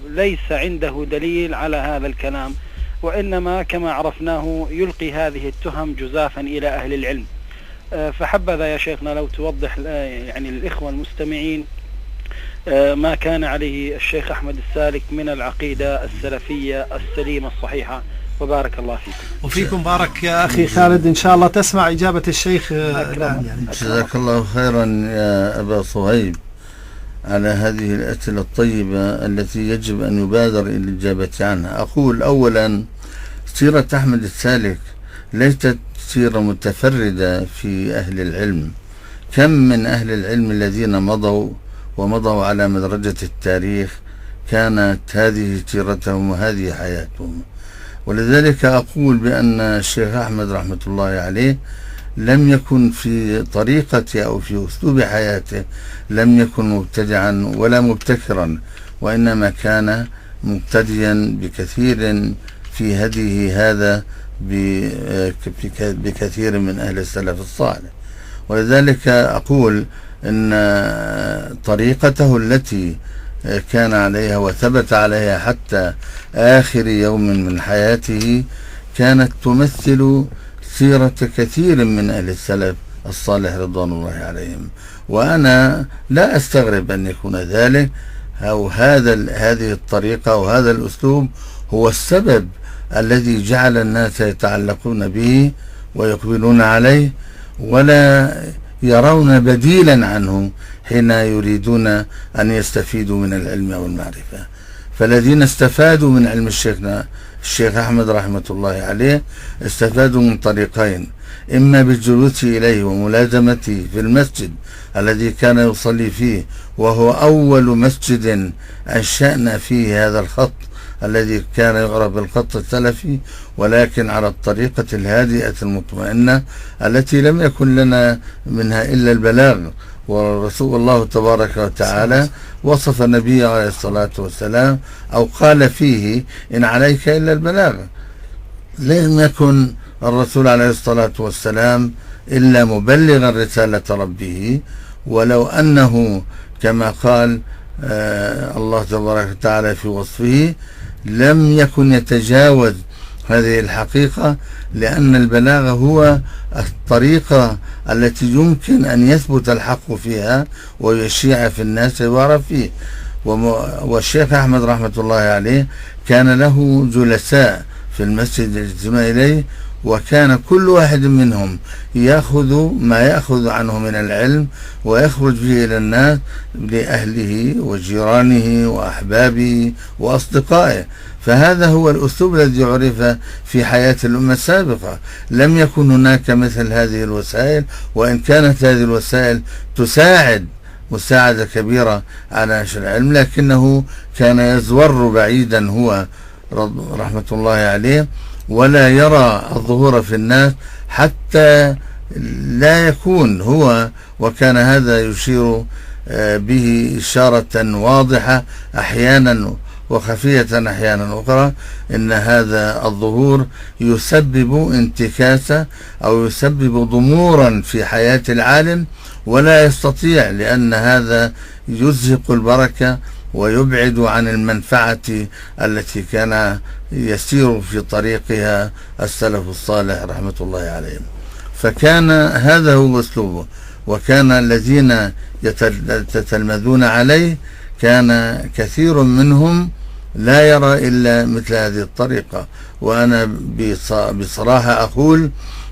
ليس عنده دليل على هذا الكلام، وإنما كما عرفناه يلقي هذه التهم جزافا إلى أهل العلم. فحبذا يا شيخنا لو توضح يعني للإخوة المستمعين ما كان عليه الشيخ أحمد السالك من العقيدة السلفية السليمة الصحيحة، وبارك الله فيكم. وفيكم بارك يا أخي خالد، إن شاء الله تسمع إجابة الشيخ الآن. يعني جزاك الله خيرا يا أبا صهيب على هذه الأسئلة الطيبة التي يجب أن يبادر إلى الإجابة عنها. أقول أولا سيرة أحمد السالك ليست سيرة متفردة في أهل العلم، كم من أهل العلم الذين مضوا على مدرجة التاريخ كانت هذه سيرتهم وهذه حياتهم. ولذلك أقول بأن الشيخ أحمد رحمة الله عليه لم يكن في طريقته أو في أسلوب حياته لم يكن مبتدعا ولا مبتكرا، وإنما كان مقتديا بكثير في هديه هذا بكثير من أهل السلف الصالح. ولذلك أقول أن طريقته التي كان عليها وثبت عليها حتى آخر يوم من حياته كانت تمثل سيرة كثير من أهل السلف الصالح رضوان الله عليهم. وأنا لا أستغرب أن يكون ذلك أو هذه الطريقة أو هذا الأسلوب هو السبب الذي جعل الناس يتعلقون به ويقبلون عليه ولا يرون بديلا عنه حين يريدون أن يستفيدوا من العلم والمعرفة. فالذين استفادوا من علم الشيخ أحمد رحمة الله عليه استفادوا من طريقين: إما بالجلوس إليه وملازمته في المسجد الذي كان يصلي فيه، وهو أول مسجد أنشأنا فيه هذا الخط الذي كان يعرف بالخط السلفي، ولكن على الطريقة الهادئة المطمئنة التي لم يكن لنا منها إلا البلاغ. ورسول الله تبارك وتعالى وصف النبي عليه الصلاة والسلام أو قال فيه: إن عليك إلا البلاغ. لم يكن الرسول عليه الصلاة والسلام إلا مبلغا رسالة ربه، ولو أنه كما قال الله تبارك وتعالى في وصفه لم يكن يتجاوز هذه الحقيقة، لأن البلاغة هو الطريقة التي يمكن أن يثبت الحق فيها ويشيع في الناس ويعرف فيه. والشيخ أحمد رحمة الله عليه كان له جلساء في المسجد يجتمع إليه، وكان كل واحد منهم يأخذ ما يأخذ عنه من العلم ويخرج به إلى الناس لأهله وجيرانه وأحبابه وأصدقائه. فهذا هو الأسلوب الذي عرف في حياة الأمة السابقة. لم يكن هناك مثل هذه الوسائل، وإن كانت هذه الوسائل تساعد مساعدة كبيرة على نشر العلم، لكنه كان يزور بعيدا هو رحمة الله عليه، ولا يرى الظهور في الناس حتى لا يكون هو، وكان هذا يشير به إشارة واضحة أحيانا وخفية أحيانا أخرى، إن هذا الظهور يسبب انتكاسة أو يسبب ضمورا في حياة العالم، ولا يستطيع، لأن هذا يزهق البركة ويبعد عن المنفعة التي كان يسير في طريقها السلف الصالح رحمة الله عليهم. فكان هذا هو أسلوبه، وكان الذين يتتلمذون عليه كان كثير منهم لا يرى إلا مثل هذه الطريقة. وأنا بصراحة أقول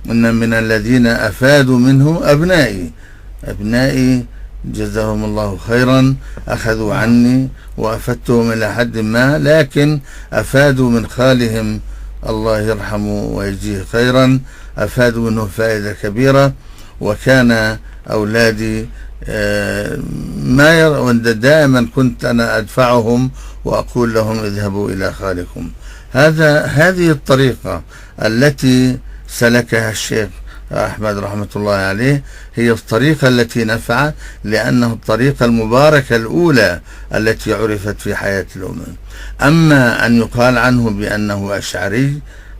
إن من الذين أفادوا منه أبنائي جزاهم الله خيرا، أخذوا عني وأفدتهم إلى حد ما، لكن أفادوا من خالهم الله يرحمه ويجزيه خيرا، أفادوا منه فائدة كبيرة. وكان أولادي ما دائما كنت أنا أدفعهم وأقول لهم اذهبوا إلى خالكم. هذه الطريقة التي سلكها الشيخ أحمد رحمة الله عليه هي الطريقة التي نفعت، لأنه الطريقة المباركة الأولى التي عرفت في حياة الأمم. أما أن يقال عنه بأنه أشعري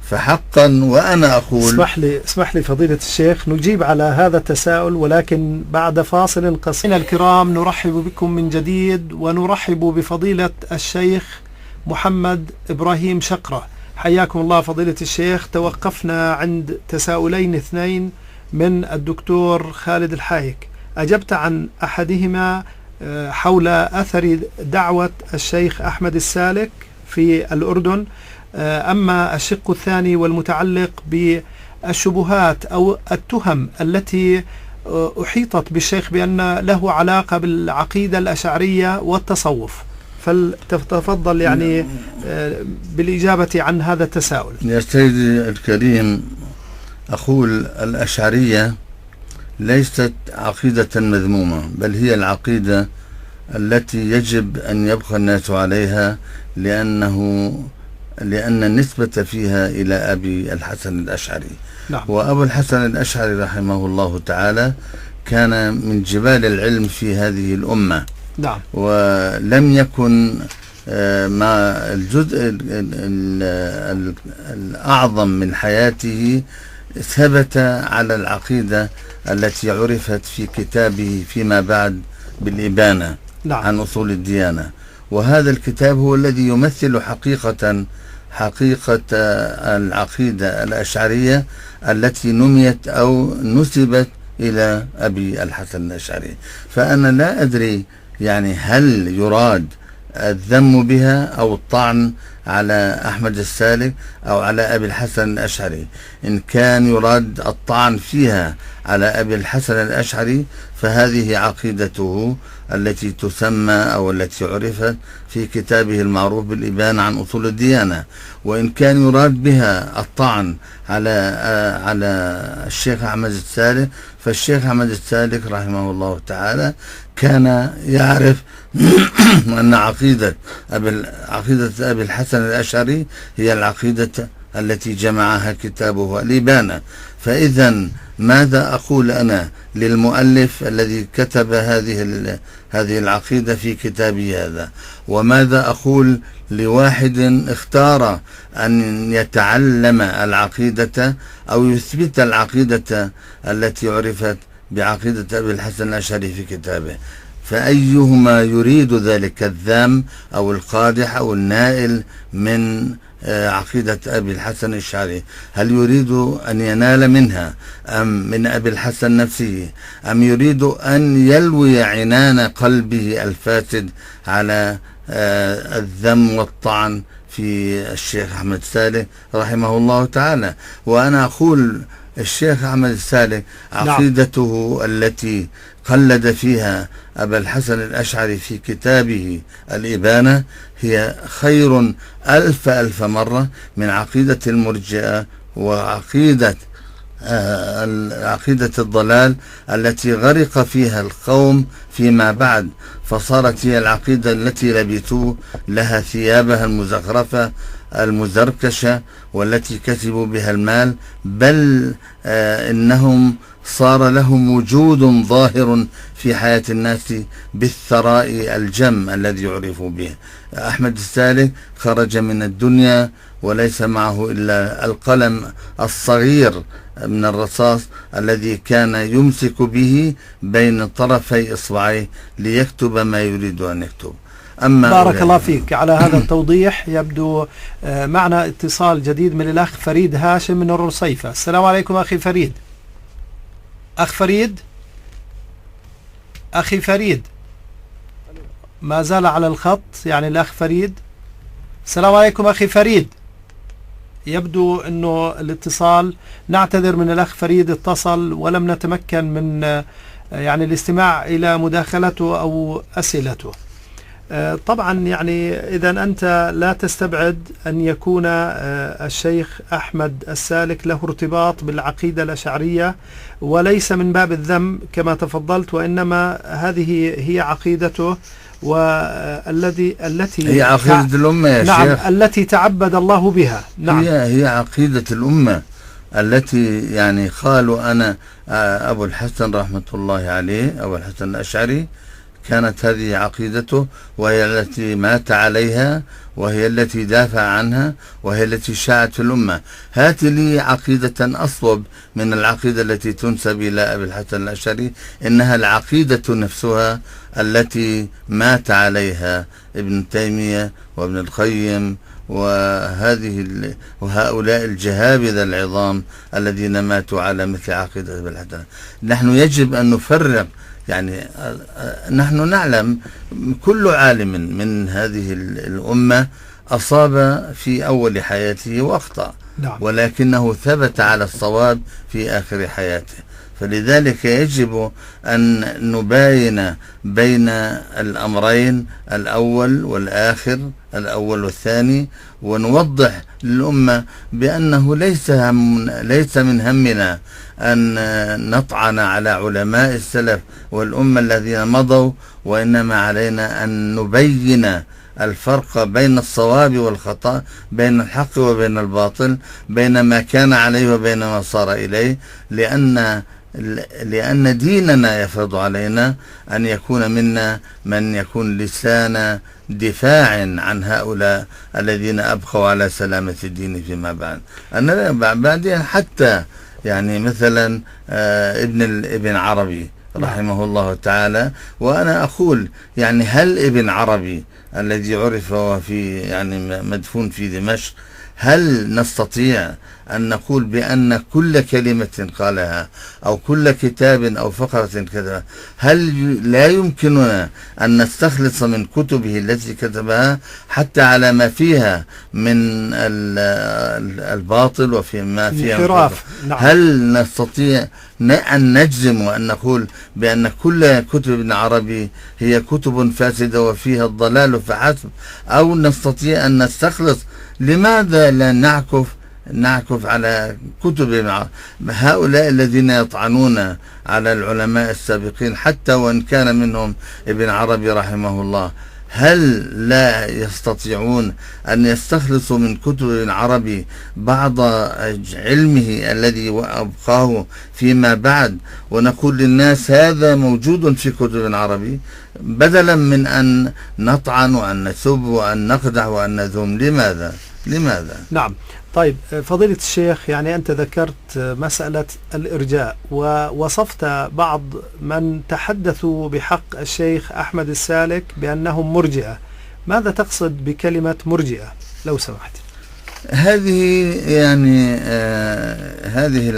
فحقا، وأنا أقول اسمح لي فضيلة الشيخ نجيب على هذا التساؤل، ولكن بعد فاصل قصير. الكرام، نرحب بكم من جديد، ونرحب بفضيلة الشيخ محمد إبراهيم شقرة. حياكم الله فضيلة الشيخ. توقفنا عند تساؤلين اثنين من الدكتور خالد الحايك، أجبت عن أحدهما حول أثر دعوة الشيخ أحمد السالك في الأردن، أما الشق الثاني والمتعلق بالشبهات أو التهم التي أحيطت بالشيخ بأن له علاقة بالعقيدة الأشعرية والتصوف، فلتفضل يعني بالإجابة عن هذا التساؤل. يا سيدي الكريم، أقول الأشعرية ليست عقيدة مذمومة، بل هي العقيدة التي يجب أن يبقى الناس عليها، لأن النسبة فيها إلى أبي الحسن الأشعري. نعم. وأبو الحسن الأشعري رحمه الله تعالى كان من جبال العلم في هذه الأمة. نعم. ولم يكن مع الجزء الأعظم من حياته ثبت على العقيدة التي عرفت في كتابه فيما بعد بالإبانة. نعم. عن أصول الديانة، وهذا الكتاب هو الذي يمثل حقيقة العقيدة الأشعرية التي نميت أو نسبت إلى أبي الحسن الأشعري. فأنا لا أدري يعني هل يراد الذم بها أو الطعن على أحمد السالك أو على أبي الحسن الأشعري. إن كان يراد الطعن فيها على أبي الحسن الأشعري فهذه عقيدته التي تسمى أو التي عرفت في كتابه المعروف بالإبانة عن أصول الديانة. وإن كان يراد بها الطعن على الشيخ أحمد السالك، فالشيخ أحمد السالك رحمه الله تعالى كان يعرف أن عقيدة أبي الحسن الأشعري هي العقيدة التي جمعها كتابه الإبانة. فإذا ماذا أقول أنا للمؤلف الذي كتب هذه العقيدة في كتابه هذا؟ وماذا أقول لواحد اختار أن يتعلم العقيدة أو يثبت العقيدة التي عرفت بعقيدة أبي الحسن الأشعري في كتابه؟ فأيهما يريد ذلك الذم أو القادح أو النائل من عقيدة أبي الحسن الأشعري؟ هل يريد أن ينال منها أم من أبي الحسن نفسه، أم يريد أن يلوي عنان قلبه الفاسد على الذم والطعن في الشيخ أحمد السالك رحمه الله تعالى؟ وأنا أقول الشيخ أحمد السالك عقيدته التي قلد فيها أبا الحسن الأشعري في كتابه الإبانة هي خير ألف مرة من عقيدة المرجئة وعقيدة عقيدة الضلال التي غرق فيها القوم فيما بعد، فصارت هي العقيدة التي لبثوا لها ثيابها المزخرفة المزركشة والتي كسبوا بها المال، بل إنهم صار لهم وجود ظاهر في حياة الناس بالثراء الجم الذي يعرفوا به. أحمد السالك خرج من الدنيا وليس معه إلا القلم الصغير من الرصاص الذي كان يمسك به بين طرفي إصبعيه ليكتب ما يريد أن يكتب. أما بارك الله فيك على هذا التوضيح. يبدو معنا اتصال جديد من الأخ فريد هاشم من الرصيفة. السلام عليكم أخي فريد. أخ فريد، أخي فريد ما زال على الخط، يعني الأخ فريد. السلام عليكم أخي فريد. يبدو أنه الاتصال، نعتذر من الأخ فريد، اتصل ولم نتمكن من يعني الاستماع إلى مداخلته أو أسئلته. طبعا يعني إذا أنت لا تستبعد أن يكون الشيخ أحمد السالك له ارتباط بالعقيدة الأشعرية، وليس من باب الذم كما تفضلت، وإنما هذه هي عقيدته التي هي عقيدة الأمة يا نعم شيخ، التي تعبد الله بها. نعم هي عقيدة الأمة التي يعني قالوا أنا أبو الحسن رحمة الله عليه، أبو الحسن الأشعري، كانت هذه عقيدته وهي التي مات عليها وهي التي دافع عنها وهي التي شاعت في الأمة. هات لي عقيدة أصوب من العقيدة التي تنسب إلى أبي الحسن الأشعري، إنها العقيدة نفسها التي مات عليها ابن تيمية وابن القيم وهؤلاء الجهابذة العظام الذين ماتوا على مثل عقيدة أبي الحسن. نحن يجب أن نفرق، يعني نحن نعلم كل عالم من هذه الأمة أصاب في أول حياته وأخطأ، ولكنه ثبت على الصواب في آخر حياته. فلذلك يجب أن نباين بين الأمرين، الأول والآخر، الأول والثاني، ونوضح للأمة بأنه ليس من همنا أن نطعن على علماء السلف والأمة الذين مضوا، وإنما علينا أن نبين الفرق بين الصواب والخطأ، بين الحق وبين الباطل، بين ما كان عليه وبين ما صار إليه، لأن ديننا يفرض علينا أن يكون منا من يكون لسان دفاع عن هؤلاء الذين أبقوا على سلامة الدين فيما بعد. أنا بعدين حتى يعني مثلا ابن عربي رحمه الله تعالى، وأنا أقول يعني هل ابن عربي الذي عرف وفي يعني مدفون في دمشق، هل نستطيع أن نقول بأن كل كلمة قالها أو كل كتاب أو فقرة كتبها، هل لا يمكننا أن نستخلص من كتبه التي كتبها حتى على ما فيها من الباطل وفي ما فيها نعم. هل نستطيع أن نجزم وأن نقول بأن كل كتب ابن عربي هي كتب فاسدة وفيها الضلال فحسب، أو نستطيع أن نستخلص؟ لماذا لا نعكف على كتب هؤلاء الذين يطعنون على العلماء السابقين حتى وإن كان منهم ابن عربي رحمه الله؟ هل لا يستطيعون أن يستخلصوا من كتب ابن عربي بعض علمه الذي أبقاه فيما بعد، ونقول للناس هذا موجود في كتب ابن عربي، بدلا من أن نطعن وأن نسب وأن نقدح وأن نذم؟ لماذا؟ نعم. طيب فضيلة الشيخ، يعني أنت ذكرت مسألة الإرجاء ووصفت بعض من تحدثوا بحق الشيخ أحمد السالك بأنهم مرجئة. ماذا تقصد بكلمة مرجئة لو سمحت؟ هذه يعني هذه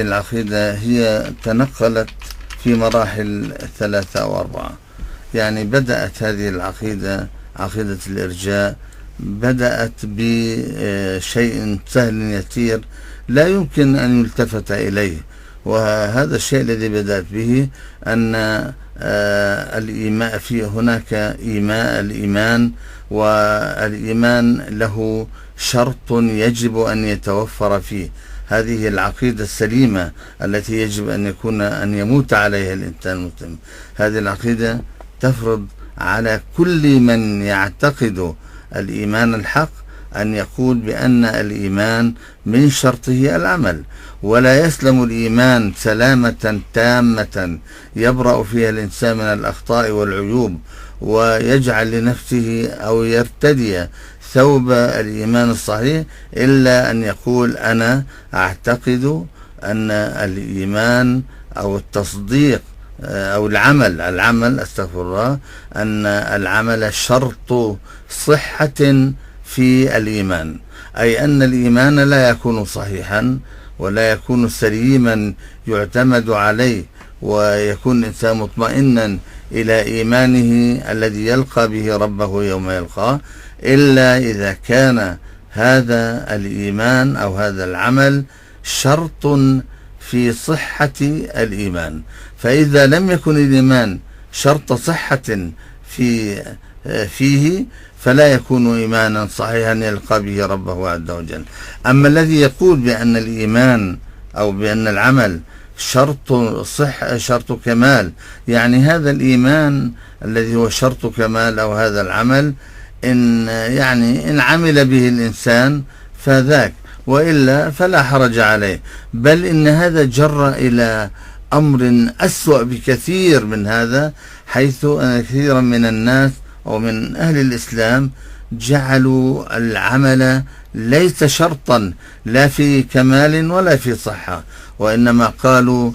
العقيدة هي تنقلت في مراحل 3 أو 4. يعني بدأت هذه العقيدة، عقيدة الإرجاء، بدأت بشيء سهل يسير لا يمكن أن يلتفت إليه، وهذا الشيء الذي بدأت به أن الإيمان، في هناك الإيمان، والإيمان له شرط يجب أن يتوفر فيه. هذه العقيدة السليمة التي يجب أن يموت عليها الإنسان المسلم. هذه العقيدة تفرض على كل من يعتقد الإيمان الحق أن يقول بأن الإيمان من شرطه العمل، ولا يسلم الإيمان سلامة تامة يبرأ فيها الإنسان من الأخطاء والعيوب ويجعل لنفسه أو يرتدي ثوب الإيمان الصحيح إلا أن يقول أنا أعتقد أن الإيمان أو التصديق أو العمل استغفر الله، أن العمل شرط صحة في الإيمان، أي أن الإيمان لا يكون صحيحا ولا يكون سليما يعتمد عليه ويكون الإنسان مطمئنا إلى إيمانه الذي يلقى به ربه يوم يلقاه، إلا إذا كان هذا الإيمان أو هذا العمل شرط في صحة الإيمان. فإذا لم يكن الإيمان شرط صحة فيه فلا يكون إيمانا صحيحا يلقى به ربه عز وجل. أما الذي يقول بأن الإيمان أو بأن العمل شرط كمال، يعني هذا الإيمان الذي هو شرط كمال أو هذا العمل إن عمل به الإنسان فذاك، وإلا فلا حرج عليه. بل إن هذا جر إلى أمر أسوأ بكثير من هذا، حيث أن كثيرا من الناس أو من أهل الإسلام جعلوا العمل ليس شرطا لا في كمال ولا في صحة، وإنما قالوا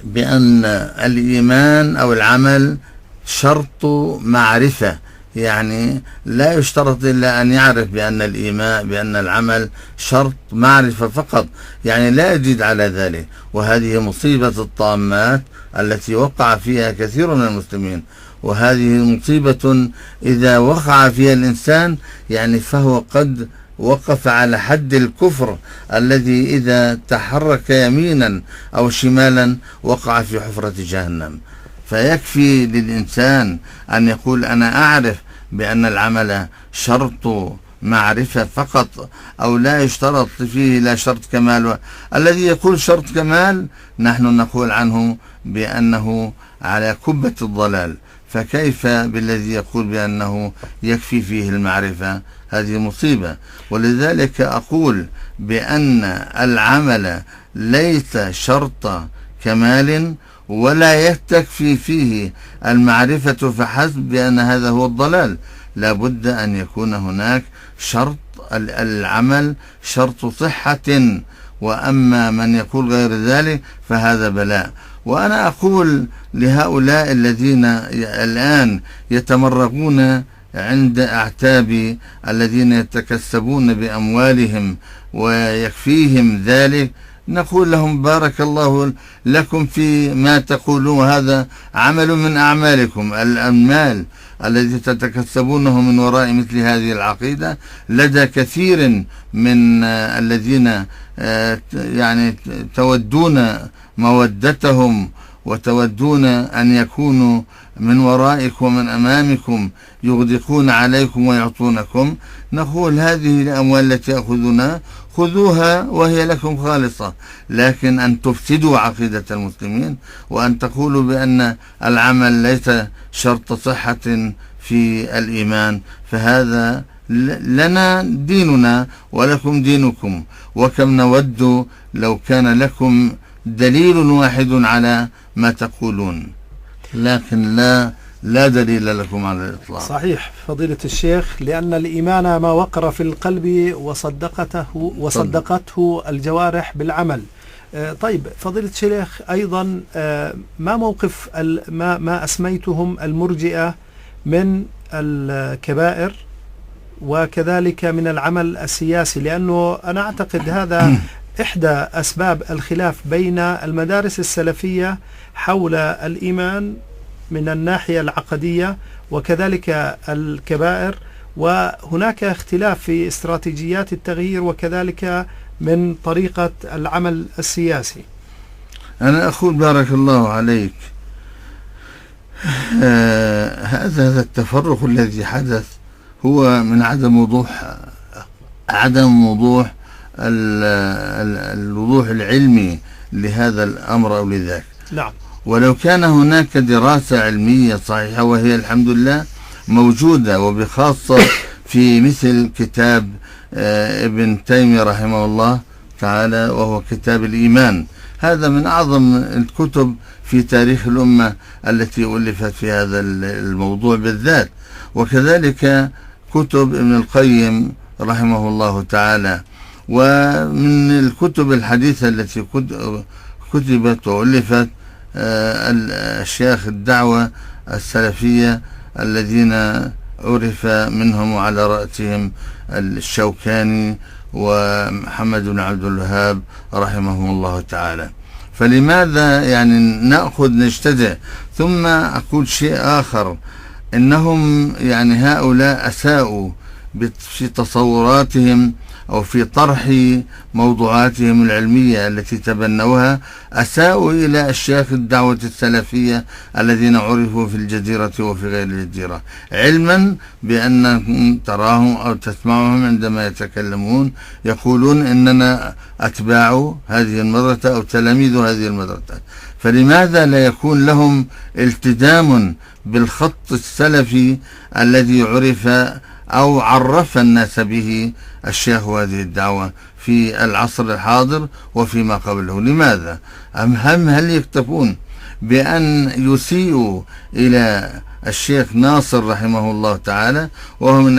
بأن الإيمان أو العمل شرط معرفة، يعني لا يشترط إلا أن يعرف بأن العمل شرط معرفة فقط، يعني لا يزيد على ذلك. وهذه مصيبة الطامات التي وقع فيها كثير من المسلمين، وهذه مصيبة إذا وقع فيها الإنسان يعني فهو قد وقف على حد الكفر الذي إذا تحرك يمينا أو شمالا وقع في حفرة جهنم. فيكفي للإنسان أن يقول أنا أعرف بأن العمل شرط معرفة فقط، أو لا يشترط فيه لا شرط كمال. الذي يقول شرط كمال نحن نقول عنه بأنه على كبة الضلال، فكيف بالذي يقول بأنه يكفي فيه المعرفة؟ هذه مصيبة. ولذلك أقول بأن العمل ليس شرط كمال ولا يكتفي فيه المعرفة فحسب، بأن هذا هو الضلال. لا بد أن يكون هناك شرط العمل شرط صحة، وأما من يقول غير ذلك فهذا بلاء. وأنا أقول لهؤلاء الذين الآن يتمرغون عند أعتاب الذين يتكسبون بأموالهم ويكفيهم ذلك، نقول لهم بارك الله لكم في ما تقولون، هذا عمل من أعمالكم. المال الذي تتكسبونه من وراء مثل هذه العقيدة لدى كثير من الذين يعني تودون مودتهم وتودون أن يكونوا من ورائكم ومن أمامكم يغدقون عليكم ويعطونكم. نقول هذه الأموال التي يأخذونها خذوها وهي لكم خالصة، لكن أن تفسدوا عقيدة المسلمين وأن تقولوا بأن العمل ليس شرط صحة في الإيمان، فهذا لنا ديننا ولكم دينكم. وكم نود لو كان لكم دليل واحد على ما تقولون، لكن لا دليل لكم على الإطلاق. صحيح فضيلة الشيخ، لأن الإيمان ما وقر في القلب وصدقته الجوارح بالعمل. طيب فضيلة الشيخ، أيضا ما موقف ما أسميتهم المرجئة من الكبائر وكذلك من العمل السياسي، لأنه أنا أعتقد هذا إحدى أسباب الخلاف بين المدارس السلفية حول الإيمان من الناحية العقدية وكذلك الكبائر، وهناك اختلاف في استراتيجيات التغيير وكذلك من طريقة العمل السياسي. أنا أقول بارك الله عليك، هذا التفرق الذي حدث هو من عدم وضوح الوضوح العلمي لهذا الأمر أو لذاك. نعم. ولو كان هناك دراسة علمية صحيحة، وهي الحمد لله موجودة، وبخاصة في مثل كتاب ابن تيمية رحمه الله تعالى، وهو كتاب الإيمان. هذا من أعظم الكتب في تاريخ الأمة التي ألفت في هذا الموضوع بالذات، وكذلك كتب ابن القيم رحمه الله تعالى. ومن الكتب الحديثة التي كتبت وألفت الشيخ الدعوة السلفية الذين عرف منهم على رأسهم الشوكاني ومحمد بن عبد الوهاب رحمهم الله تعالى. فلماذا يعني نجتهد؟ ثم أقول شيء آخر، إنهم يعني هؤلاء أساءوا في تصوراتهم أو في طرح موضوعاتهم العلمية التي تبنوها، أساءوا إلى الشيخ الدعوة السلفية الذين عرفوا في الجزيرة وفي غير الجزيرة، علما بأن تراهم أو تسمعهم عندما يتكلمون يقولون إننا أتباع هذه المدرسة أو تلاميذ هذه المدرسة. فلماذا لا يكون لهم التزام بالخط السلفي الذي عرف أو عرف الناس به الشيخ هذه الدعوة في العصر الحاضر وفيما قبله؟ لماذا؟ هل يكتفون بأن يسيئوا إلى الشيخ ناصر رحمه الله تعالى، وهو من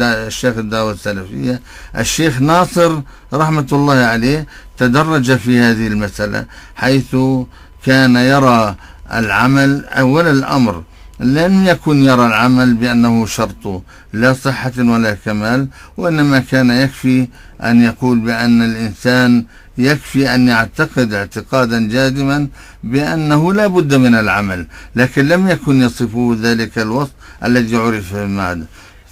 الشيخ الدعوة السلفية؟ الشيخ ناصر رحمة الله عليه تدرج في هذه المسألة، حيث كان يرى العمل أول الأمر، لم يكن يرى العمل بأنه شرط لا صحة ولا كمال، وإنما كان يكفي أن يقول بأن الإنسان يكفي أن يعتقد اعتقادا جازما بأنه لا بد من العمل، لكن لم يكن يصفه ذلك الوصف الذي عرف بعد.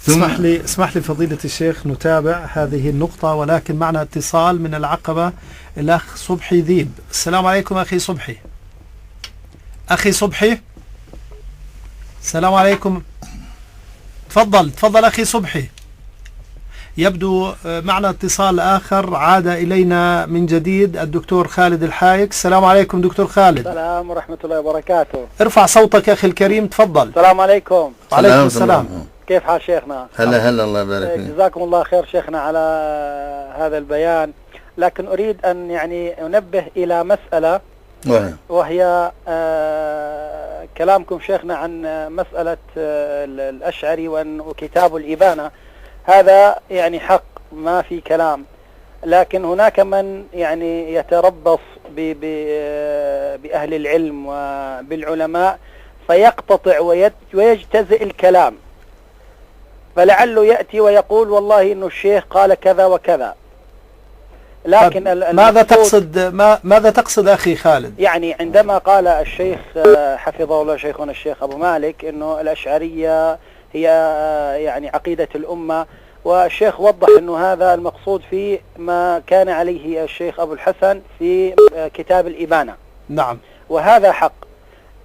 اسمح لي فضيلة الشيخ نتابع هذه النقطة، ولكن معنا اتصال من العقبة، الأخ صبحي ذيب. السلام عليكم أخي صبحي. أخي صبحي، السلام عليكم. تفضل أخي صبحي. يبدو معنا اتصال آخر عاد إلينا من جديد، الدكتور خالد الحايك. السلام عليكم دكتور خالد. السلام ورحمة الله وبركاته. ارفع صوتك أخي الكريم، تفضل. السلام عليكم. وعليكم السلام. كيف حال شيخنا؟ هلا الله يبارك فيك. جزاكم الله خير شيخنا على هذا البيان، لكن أريد أن يعني أنبه إلى مسألة، وهي كلامكم شيخنا عن مسألة الأشعري وكتاب الإبانة. هذا يعني حق، ما في كلام، لكن هناك من يعني يتربص بأهل العلم وبالعلماء فيقتطع ويجتزئ الكلام، فلعله يأتي ويقول والله إنه الشيخ قال كذا وكذا. لكن ماذا تقصد أخي خالد؟ يعني عندما قال الشيخ حفظه الله شيخنا الشيخ أبو مالك إنه الأشعرية هي يعني عقيدة الأمة، والشيخ وضح إنه هذا المقصود في ما كان عليه الشيخ أبو الحسن في كتاب الإبانة. نعم. وهذا حق،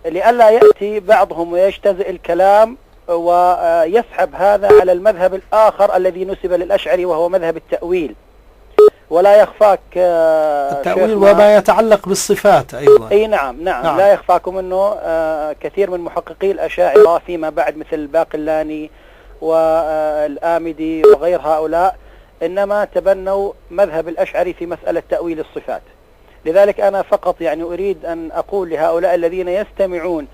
لئلا يأتي بعضهم ويجتزئ الكلام ويسحب هذا على المذهب الآخر الذي نسب للأشعري وهو مذهب التأويل. ولا يخفاك التأويل وما يتعلق بالصفات أيضا. أي نعم. لا يخفاكم أنه كثير من محققي الأشاعرة فيما بعد مثل الباقلاني والآمدي وغير هؤلاء إنما تبنوا مذهب الأشعري في مسألة تأويل الصفات. لذلك أنا فقط يعني أريد أن أقول لهؤلاء الذين يستمعون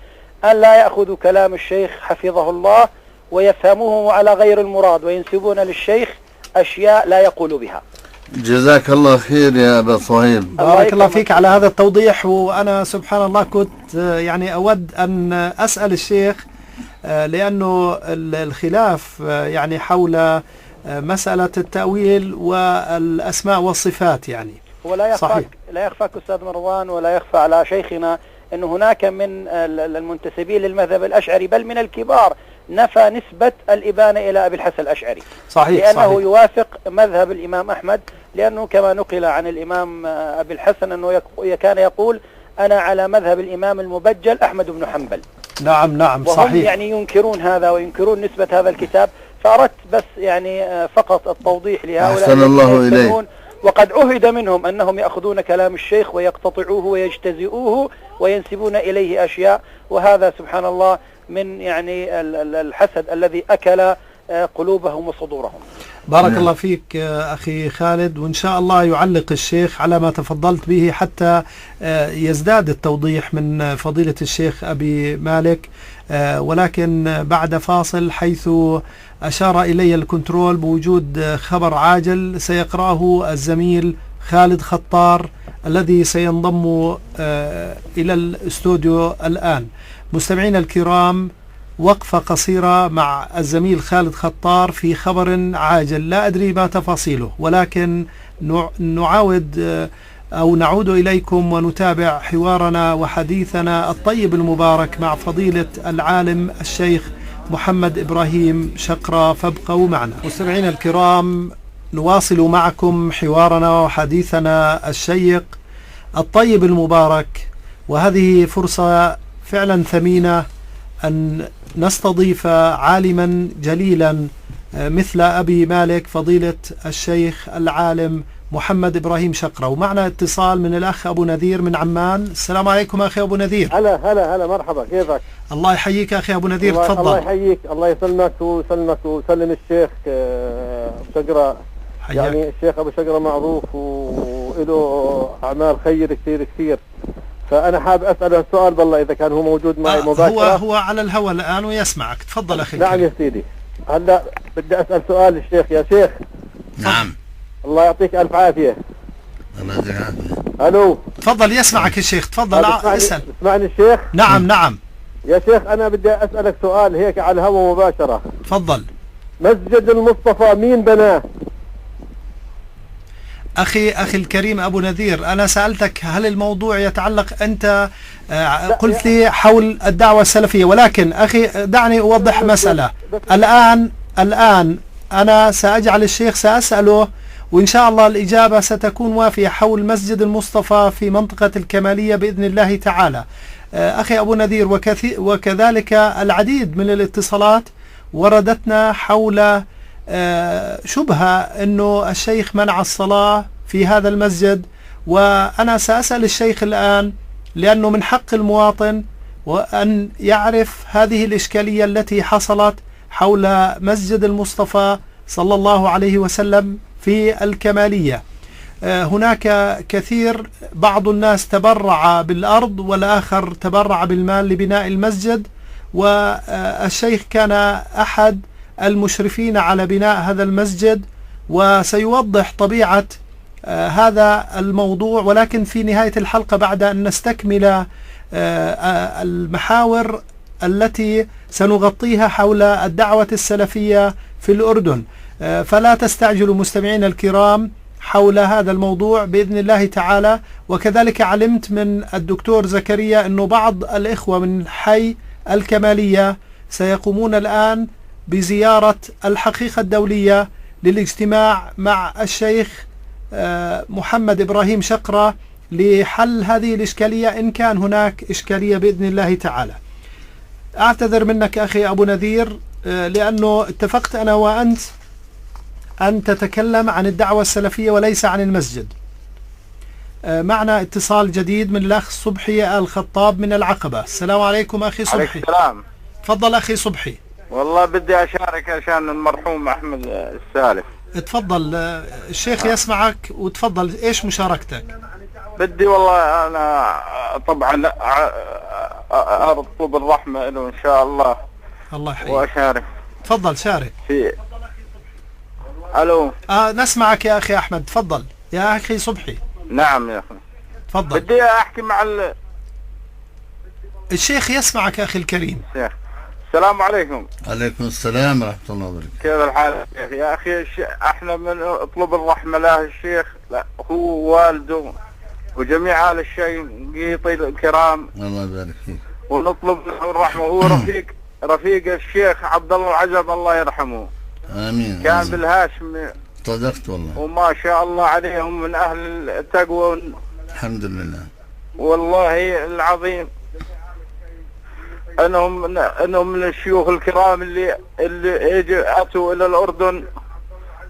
أن لا يأخذوا كلام الشيخ حفظه الله ويفهموه على غير المراد وينسبون للشيخ أشياء لا يقول بها. جزاك الله خير يا أبا صهيب. بارك الله فيك على هذا التوضيح. وأنا سبحان الله كنت يعني أود أن أسأل الشيخ، لأنه الخلاف يعني حول مسألة التأويل والأسماء والصفات يعني. ولا صحيح. لا يخفاك أستاذ مروان ولا يخفى على شيخنا أن هناك من المنتسبين للمذهب الأشعري بل من الكبار نفى نسبة الإبانة إلى أبي الحسن الأشعري، صحيح لأنه صحيح. يوافق مذهب الإمام أحمد، لأنه كما نقل عن الإمام أبي الحسن أنه كان يقول أنا على مذهب الإمام المبجل أحمد بن حنبل. نعم نعم وهم صحيح. يعني ينكرون هذا وينكرون نسبة هذا الكتاب، فأردت بس يعني فقط التوضيح لهؤلاء. أحسن الله إليك. وقد عهد منهم أنهم يأخذون كلام الشيخ ويقتطعوه ويجتزئوه وينسبون إليه أشياء، وهذا سبحان الله من يعني الحسد الذي أكل قلوبهم وصدورهم. بارك الله فيك أخي خالد، وإن شاء الله يعلق الشيخ على ما تفضلت به حتى يزداد التوضيح من فضيلة الشيخ أبي مالك، ولكن بعد فاصل، حيث أشار إلي الكنترول بوجود خبر عاجل سيقرأه الزميل خالد خطار الذي سينضم إلى الاستوديو الآن. مستمعين الكرام، وقفة قصيرة مع الزميل خالد خطار في خبر عاجل لا أدري ما تفاصيله، ولكن نعود إليكم ونتابع حوارنا وحديثنا الطيب المبارك مع فضيلة العالم الشيخ محمد إبراهيم شقرة، فابقوا معنا. مستمعين الكرام، نواصل معكم حوارنا وحديثنا الشيق الطيب المبارك، وهذه فرصة فعلا ثمينة أن نستضيف عالما جليلا مثل أبي مالك فضيلة الشيخ العالم محمد إبراهيم شقرة. ومعنا اتصال من الأخ أبو نذير من عمان. السلام عليكم أخي أبو نذير. هلا مرحبا، كيفك؟ الله يحييك أخي أبو نذير، تفضل. الله يحييك، الله يسلمك وسلم الشيخ شقرة. يعني الشيخ أبو شقرة معروف وله أعمال خير كثير، فأنا حاب أسأله سؤال بالله إذا كان هو موجود معي مباشرة. هو على الهواء الآن ويسمعك، تفضل أخي. نعم يا سيدي، هلا بدي أسأل سؤال الشيخ. يا شيخ. نعم. الله يعطيك ألف عافية. الله يعطيك العافية. ألو. تفضل، يسمعك الشيخ، تفضل اسأل. اسمعني الشيخ. نعم. يا شيخ أنا بدي أسألك سؤال هيك على الهواء مباشرة. تفضل. مسجد المصطفى مين بناه؟ أخي الكريم أبو نذير، أنا سألتك هل الموضوع يتعلق، أنت قلت لي حول الدعوة السلفية، ولكن أخي دعني أوضح مسألة. الآن أنا سأجعل الشيخ سأسأله، وإن شاء الله الإجابة ستكون وافية حول مسجد المصطفى في منطقة الكمالية بإذن الله تعالى. أخي أبو نذير، وكذلك العديد من الاتصالات وردتنا حول شبهة أنه الشيخ منع الصلاة في هذا المسجد، وأنا سأسأل الشيخ الآن لأنه من حق المواطن وأن يعرف هذه الإشكالية التي حصلت حول مسجد المصطفى صلى الله عليه وسلم في الكمالية. هناك كثير، بعض الناس تبرع بالأرض والآخر تبرع بالمال لبناء المسجد، والشيخ كان أحد المشرفين على بناء هذا المسجد، وسيوضح طبيعة هذا الموضوع، ولكن في نهاية الحلقة بعد أن نستكمل المحاور التي سنغطيها حول الدعوة السلفية في الأردن، فلا تستعجلوا مستمعين الكرام حول هذا الموضوع بإذن الله تعالى. وكذلك علمت من الدكتور زكريا أنه بعض الإخوة من حي الكمالية سيقومون الآن بزيارة الحقيقة الدولية للاجتماع مع الشيخ محمد إبراهيم شقرة لحل هذه الإشكالية إن كان هناك إشكالية بإذن الله تعالى. أعتذر منك أخي أبو نذير لأنه اتفقت أنا وأنت أن تتكلم عن الدعوة السلفية وليس عن المسجد. معنا اتصال جديد من الأخ صبحي الخطاب من العقبة. السلام عليكم أخي صبحي. عليكم السلام. تفضل أخي صبحي. والله بدي أشارك عشان المرحوم أحمد السالف. تفضل، الشيخ يسمعك وتفضل، إيش مشاركتك؟ بدي والله أنا طبعا أطلب الرحمة له إن شاء الله. الله يحييك. وأشارك. تفضل شارك. ألو. نسمعك يا أخي أحمد، تفضل يا أخي صبحي. نعم يا أخي. تفضل. بدي أحكي مع الشيخ يسمعك أخي الكريم. السلام عليكم. عليكم السلام ورحمة الله وبركاته. كيف الحال يا شيخ؟ يا أخي احنا من اطلب الرحمة له الشيخ، لا هو ووالده وجميع أهل الشيخ الكرام، الله يبارك فيك، ونطلب له الرحمة. هو رفيق الشيخ عبد الله العزب الله يرحمه. آمين. كان بالهاشم. صدقت والله. وما شاء الله عليهم من أهل التقوى. الحمد لله. والله العظيم انهم من الشيوخ الكرام اللي اتوا الى الاردن،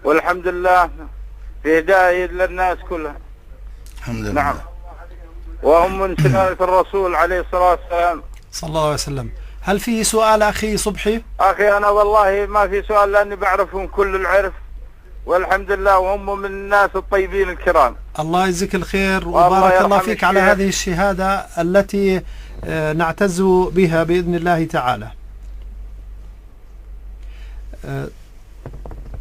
والحمد لله في هدايه للناس كلها. الحمد لله. نعم. وهم من سلالة الرسول عليه الصلاة والسلام صلى الله عليه وسلم. هل في سؤال أخي صبحي؟ أخي أنا والله ما في سؤال، لأني بعرفهم كل العرف والحمد لله، وهم من الناس الطيبين الكرام. الله يجزيك الخير وبارك الله فيك على هذه الشهادة التي نعتز بها بإذن الله تعالى.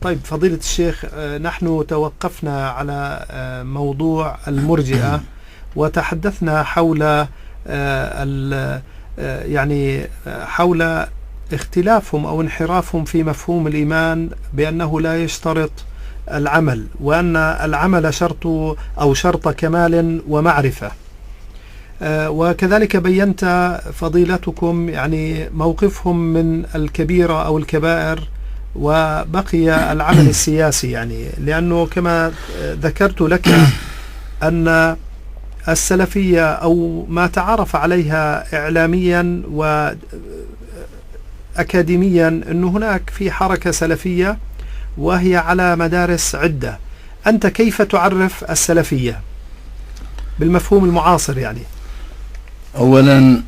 طيب فضيلة الشيخ، نحن توقفنا على موضوع المرجئة وتحدثنا حول يعني حول اختلافهم أو انحرافهم في مفهوم الإيمان بأنه لا يشترط العمل، وأن العمل شرط كمال ومعرفة. وكذلك بينت فضيلتكم يعني موقفهم من الكبيرة أو الكبائر، وبقي العمل السياسي، يعني لأنه كما ذكرت لك أن السلفية أو ما تعرف عليها إعلاميا وأكاديميا أن هناك في حركة سلفية وهي على مدارس عدة. أنت كيف تعرف السلفية بالمفهوم المعاصر؟ يعني أولا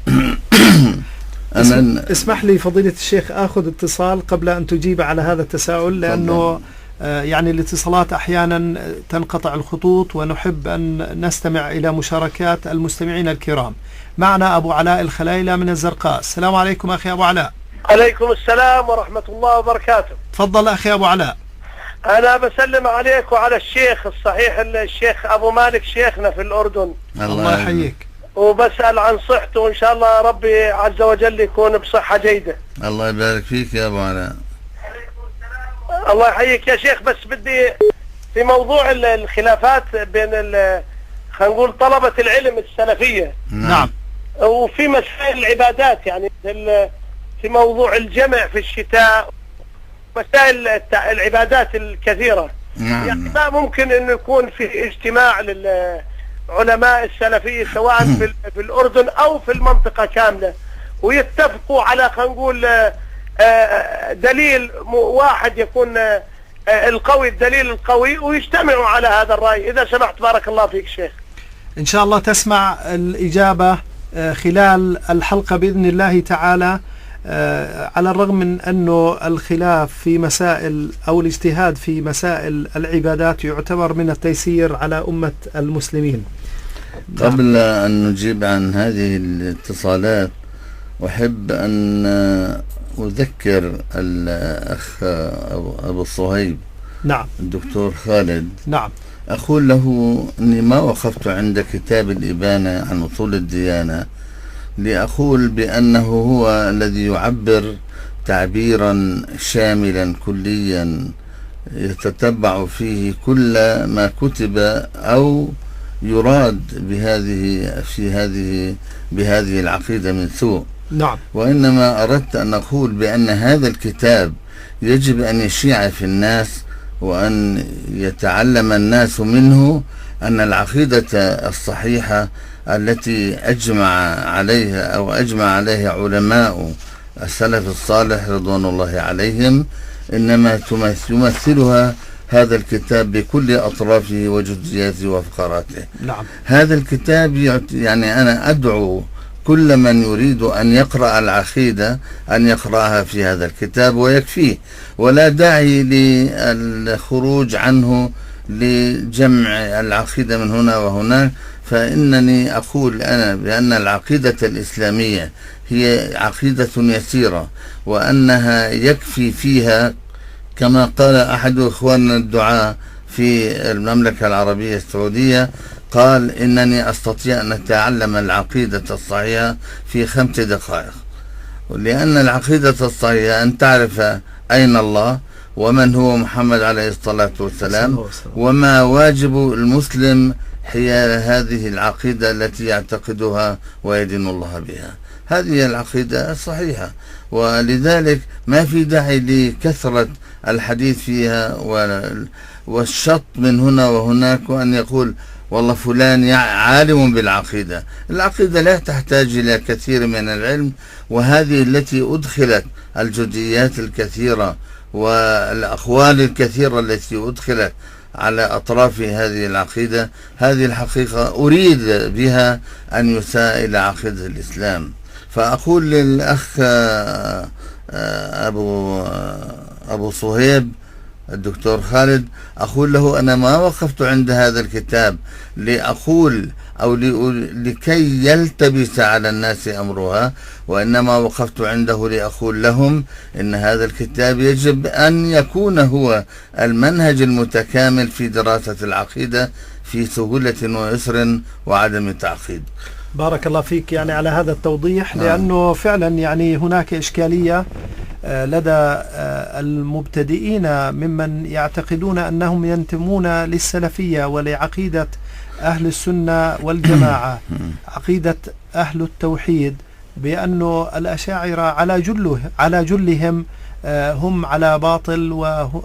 اسمح لي فضيلة الشيخ أخذ اتصال قبل أن تجيب على هذا التساؤل، لأنه يعني الاتصالات أحيانا تنقطع الخطوط ونحب أن نستمع إلى مشاركات المستمعين الكرام. معنا أبو علاء الخلايلة من الزرقاء. السلام عليكم أخي أبو علاء. عليكم السلام ورحمة الله وبركاته. تفضل أخي أبو علاء. أنا بسلم عليك وعلى الشيخ الصحيح الشيخ أبو مالك شيخنا في الأردن. الله يحييك. وبسأل عن صحته، وإن شاء الله ربي عز وجل يكون بصحة جيدة. الله يبارك فيك يا أبو علاء. الله يحييك يا شيخ. بس بدي في موضوع الخلافات بين خلينا نقول طلبة العلم السلفية. نعم. وفي مسائل العبادات، يعني في موضوع الجمع في الشتاء، مسائل العبادات الكثيرة. نعم. يعني ما ممكن انه يكون في اجتماع للعلماء السلفية سواء في الأردن أو في المنطقة كاملة، ويتفقوا على خلينا نقول دليل واحد يكون القوي، الدليل القوي، ويجتمعوا على هذا الرأي. إذا سمحت بارك الله فيك شيخ. إن شاء الله تسمع الإجابة خلال الحلقة بإذن الله تعالى. على الرغم من أنه الخلاف في مسائل أو الاجتهاد في مسائل العبادات يعتبر من التيسير على أمة المسلمين. قبل أن نجيب عن هذه الاتصالات أحب أن أذكر الأخ أبو الصهيب. نعم. الدكتور خالد. نعم. أقول له أني ما وقفت عند كتاب الإبانة عن أصول الديانة لأقول بأنه هو الذي يعبر تعبيرا شاملا كليا يتتبع فيه كل ما كتب أو يراد بهذه العقيدة من سوء. نعم. وإنما أردت أن أقول بأن هذا الكتاب يجب أن يشيع في الناس وأن يتعلم الناس منه أن العقيدة الصحيحة التي أجمع عليها علماء السلف الصالح رضوان الله عليهم إنما يمثلها هذا الكتاب بكل أطرافه وجزئياته وفقراته. نعم. هذا الكتاب يعني أنا أدعو كل من يريد أن يقرأ العقيدة أن يقرأها في هذا الكتاب ويكفيه، ولا داعي للخروج عنه لجمع العقيدة من هنا وهناك. فإنني أقول أنا بأن العقيدة الإسلامية هي عقيدة يسيرة، وأنها يكفي فيها كما قال أحد إخواننا الدعاء في المملكة العربية السعودية، قال إنني أستطيع أن أتعلم العقيدة الصحيحة في 5 دقائق. لأن العقيدة الصحيحة أن تعرف أين الله، ومن هو محمد عليه الصلاة والسلام، وما واجب المسلم حيال هذه العقيدة التي يعتقدها ويدين الله بها. هذه العقيدة الصحيحة، ولذلك ما في داعي لكثرة الحديث فيها والشط من هنا وهناك، وأن يقول والله فلان عالم بالعقيدة. العقيدة لا تحتاج إلى كثير من العلم، وهذه التي أدخلت الجزئيات الكثيرة والأقوال الكثيرة التي أدخلت على أطراف هذه العقيدة، هذه الحقيقة أريد بها أن يساء إلى عقيدة الإسلام. فأقول للأخ أبو صهيب الدكتور خالد، أقول له أنا ما وقفت عند هذا الكتاب لأقول أو لكي يلتبس على الناس أمرها، وإنما وقفت عنده لأقول لهم إن هذا الكتاب يجب أن يكون هو المنهج المتكامل في دراسة العقيدة في سهولة ويسر وعدم تعقيد. بارك الله فيك يعني على هذا التوضيح، لأنه فعلا يعني هناك إشكالية لدى المبتدئين ممن يعتقدون أنهم ينتمون للسلفية ولعقيدة أهل السنة والجماعة، عقيدة أهل التوحيد، بأنه الأشاعرة على جلهم هم على باطل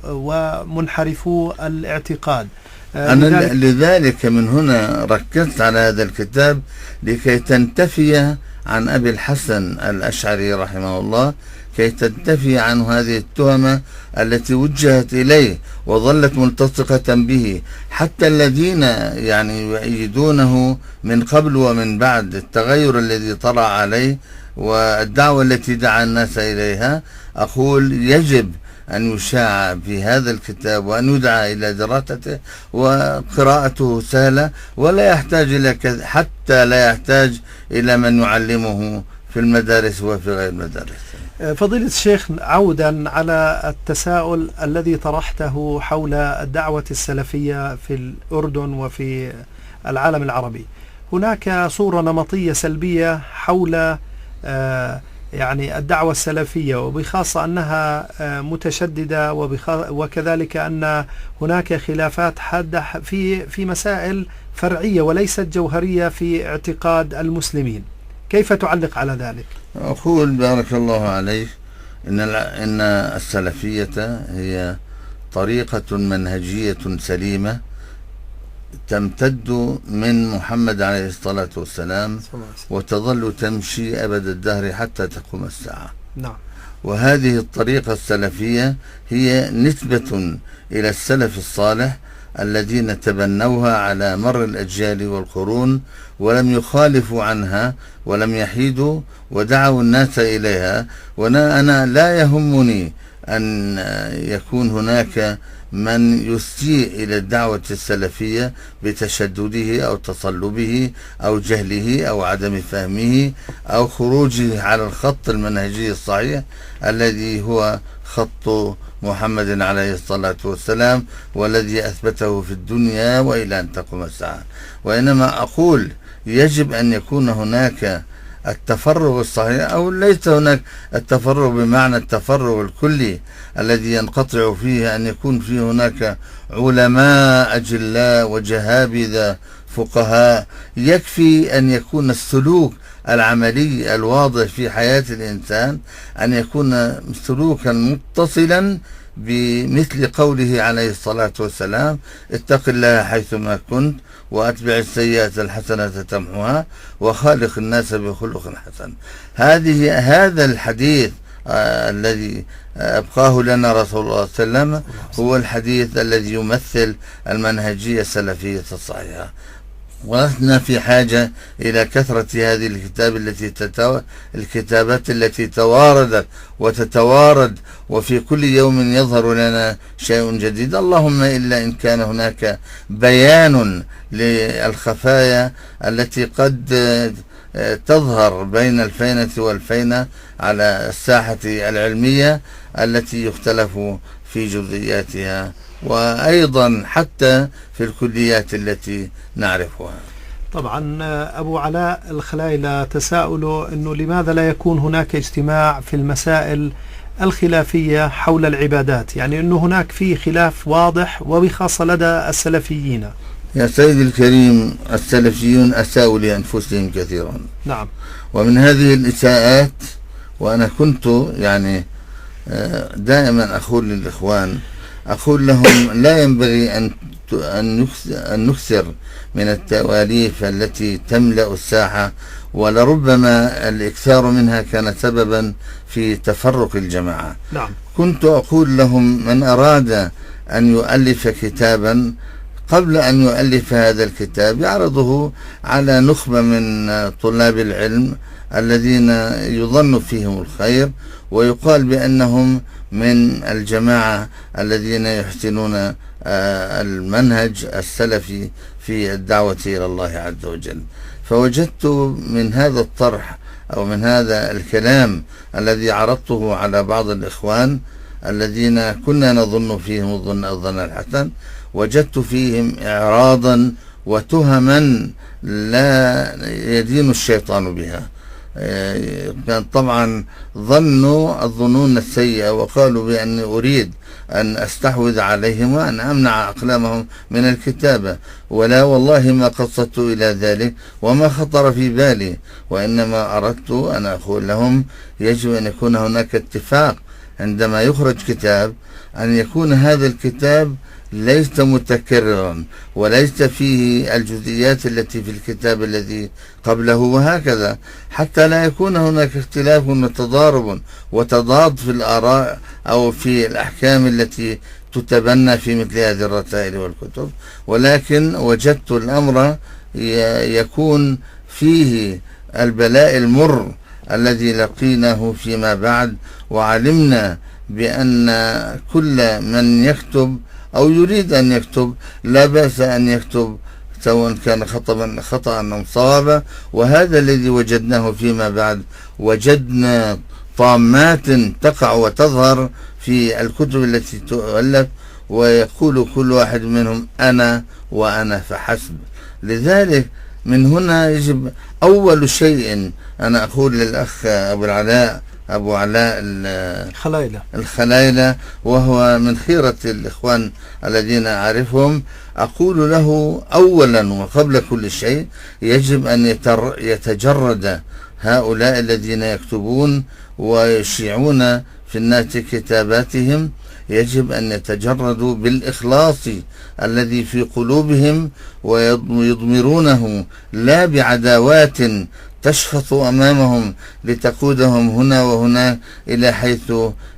ومنحرفو الاعتقاد. أنا لذلك من هنا ركزت على هذا الكتاب لكي تنتفي عن أبي الحسن الأشعري رحمه الله، كي تنتفي عن هذه التهمة التي وجهت إليه وظلت ملتصقة به، حتى الذين يعني يؤيدونه من قبل ومن بعد التغير الذي طرأ عليه والدعوة التي دعا الناس إليها. أقول يجب أن يشاع في هذا الكتاب وأن يدعى إلى دراسته، وقراءته سهلة ولا يحتاج إلى حتى لا يحتاج إلى من يعلمه في المدارس وفي غير المدارس. فضيلة الشيخ، عودا على التساؤل الذي طرحته حول الدعوة السلفية في الأردن وفي العالم العربي، هناك صورة نمطية سلبية حول يعني الدعوة السلفية، وبخاصة أنها متشددة، وكذلك أن هناك خلافات حادة في مسائل فرعية وليست جوهرية في اعتقاد المسلمين. كيف تعلق على ذلك؟ أقول بارك الله عليك إن السلفية هي طريقة منهجية سليمة تمتد من محمد عليه الصلاة والسلام وتظل تمشي أبد الدهر حتى تقوم الساعة. نعم. وهذه الطريقة السلفية هي نسبة إلى السلف الصالح الذين تبنوها على مر الأجيال والقرون ولم يخالفوا عنها ولم يحيدوا ودعوا الناس إليها. وأنا لا يهمني أن يكون هناك من يسيء إلى الدعوة السلفية بتشدده أو تصلبه أو جهله أو عدم فهمه أو خروجه على الخط المنهجي الصحيح الذي هو خط محمد عليه الصلاة والسلام والذي أثبته في الدنيا وإلى أن تقوم الساعة. وإنما أقول يجب أن يكون هناك التفرغ الصحيح، أو ليس هناك التفرغ بمعنى التفرغ الكلي الذي ينقطع فيه، أن يكون فيه هناك علماء أجلاء وجهابذة فقهاء. يكفي أن يكون السلوك العملي الواضح في حياة الإنسان أن يكون سلوكا متصلا بمثل قوله عليه الصلاة والسلام: اتق الله حيثما كنت وأتبع السيئة الحسنة تمحوها وخالق الناس بخلق حسن. هذا الحديث الذي أبقاه لنا رسول الله صلى الله عليه وسلم هو الحديث الذي يمثل المنهجية السلفية الصحيحة. ولسنا في حاجة إلى كثرة هذه الكتابات التي تواردت وتتوارد، وفي كل يوم يظهر لنا شيء جديد، اللهم إلا إن كان هناك بيان للخفايا التي قد تظهر بين الفينة والفينة على الساحة العلمية التي يختلف في جزئياتها، وأيضا حتى في الكليات التي نعرفها. طبعا أبو علاء الخلايلة تساؤل أنه لماذا لا يكون هناك اجتماع في المسائل الخلافية حول العبادات، يعني أنه هناك في خلاف واضح وبخاصة لدى السلفيين. يا سيدي الكريم، السلفيون أساءوا لأنفسهم كثيرا. نعم. ومن هذه الإساءات، وأنا كنت يعني دائما أقول للإخوان، أقول لهم لا ينبغي أن نكثر من التواليف التي تملأ الساحة، ولربما الإكثار منها كان سببا في تفرق الجماعة. نعم. كنت أقول لهم من أراد أن يؤلف كتابا، قبل أن يؤلف هذا الكتاب يعرضه على نخبة من طلاب العلم الذين يظن فيهم الخير، ويقال بأنهم من الجماعة الذين يحسنون المنهج السلفي في الدعوة إلى الله عز وجل. فوجدت من هذا الطرح أو من هذا الكلام الذي عرضته على بعض الإخوان الذين كنا نظن فيهم الظن الحسن، وجدت فيهم إعراضا وتهما لا يدين الشيطان بها. كان طبعا ظنوا الظنون السيئة، وقالوا بأني أريد أن أستحوذ عليهم وأن أمنع أقلامهم من الكتابة، ولا والله ما قصدت إلى ذلك وما خطر في بالي، وإنما أردت أن أقول لهم يجب أن يكون هناك اتفاق عندما يخرج كتاب أن يكون هذا الكتاب ليس متكررا وليس فيه الجزئيات التي في الكتاب الذي قبله، وهكذا حتى لا يكون هناك اختلاف وتضارب وتضاد في الآراء أو في الأحكام التي تتبنى في مثل هذه الرسائل والكتب. ولكن وجدت الأمر يكون فيه البلاء المر الذي لقيناه فيما بعد، وعلمنا بأن كل من يكتب أو يريد أن يكتب لا بأس أن يكتب سواء كان خطأ أو صوابا. وهذا الذي وجدناه فيما بعد، وجدنا طامات تقع وتظهر في الكتب التي تؤلف، ويقول كل واحد منهم أنا وأنا فحسب. لذلك من هنا يجب أول شيء أنا أقول للأخ أبو علاء الخلايلة، وهو من خيرة الإخوان الذين أعرفهم، أقول له أولا وقبل كل شيء يجب أن يتجرد هؤلاء الذين يكتبون ويشيعون في الناس كتاباتهم، يجب أن يتجردوا بالإخلاص الذي في قلوبهم ويضمرونه، لا بعداوات تشخص أمامهم لتقودهم هنا وهنا إلى حيث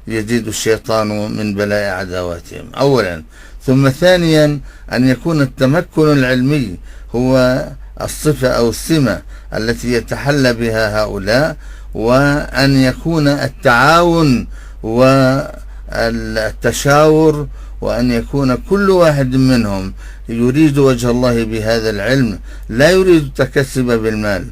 يزيد الشيطان من بلاء عداواتهم أولا. ثم ثانيا أن يكون التمكن العلمي هو الصفة أو السمة التي يتحلى بها هؤلاء، وأن يكون التعاون والتشاور، وأن يكون كل واحد منهم يريد وجه الله بهذا العلم، لا يريد التكسب بالمال.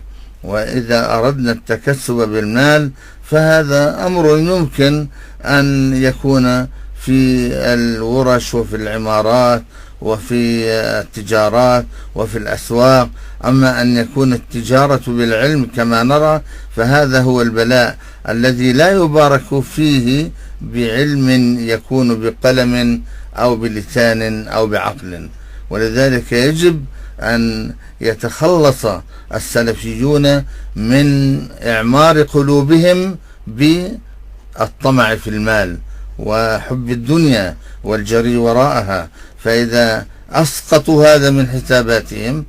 وإذا أردنا التكسب بالمال فهذا أمر يمكن أن يكون في الورش وفي العمارات وفي التجارات وفي الأسواق، أما أن يكون التجارة بالعلم كما نرى فهذا هو البلاء الذي لا يبارك فيه بعلم يكون بقلم أو بلسان أو بعقل. ولذلك يجب أن يتخلص السلفيون من إعمار قلوبهم بالطمع في المال وحب الدنيا والجري وراءها، فإذا أسقطوا هذا من حساباتهم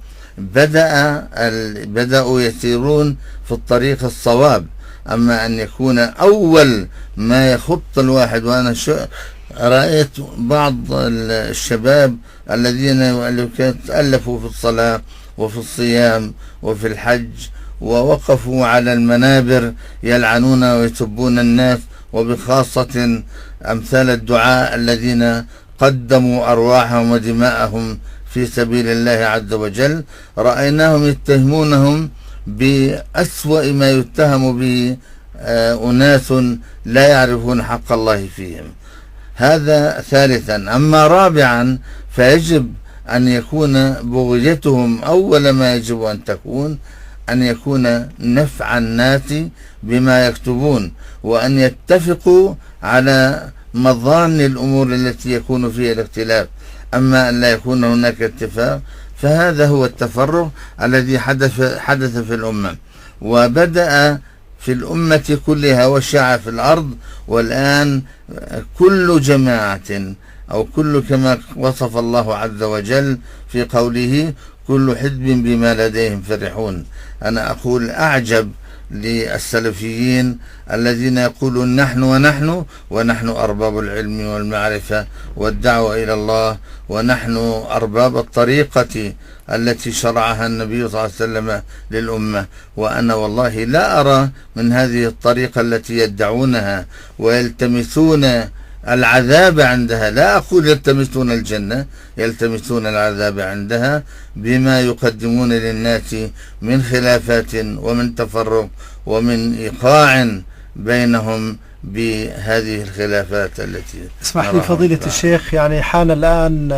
بدأوا يسيرون في الطريق الصواب. أما أن يكون أول ما يخط الواحد، وأنا رأيت بعض الشباب الذين ألفوا في الصلاة وفي الصيام وفي الحج، ووقفوا على المنابر يلعنون ويسبون الناس، وبخاصة أمثال الدعاء الذين قدموا أرواحهم ودماءهم في سبيل الله عز وجل، رأيناهم يتهمونهم بأسوأ ما يتهم به أناس لا يعرفون حق الله فيهم. هذا ثالثا. أما رابعا فيجب أن يكون بغيتهم أول ما يجب أن تكون أن يكون نفع الناس بما يكتبون، وأن يتفقوا على مظان الأمور التي يكون فيها الاختلاف. أما أن لا يكون هناك اتفاق فهذا هو التفرق الذي حدث في الأمة، وبدأ في الأمة كلها وشاع في الأرض. والآن كل جماعة أو كل كما وصف الله عز وجل في قوله كل حزب بما لديهم فرحون. أنا أقول أعجب للسلفيين الذين يقولون نحن ونحن أرباب العلم والمعرفة والدعوة إلى الله، ونحن أرباب الطريقة التي شرعها النبي صلى الله عليه وسلم للأمة. وأنا والله لا أرى من هذه الطريقة التي يدعونها ويلتمسون العذاب عندها، لا أقول يلتمسون الجنة، يلتمسون العذاب عندها بما يقدمون للناس من خلافات ومن تفرق ومن إيقاع بينهم بهذه الخلافات التي اسمح لي فضيلة الشيخ، يعني حان الآن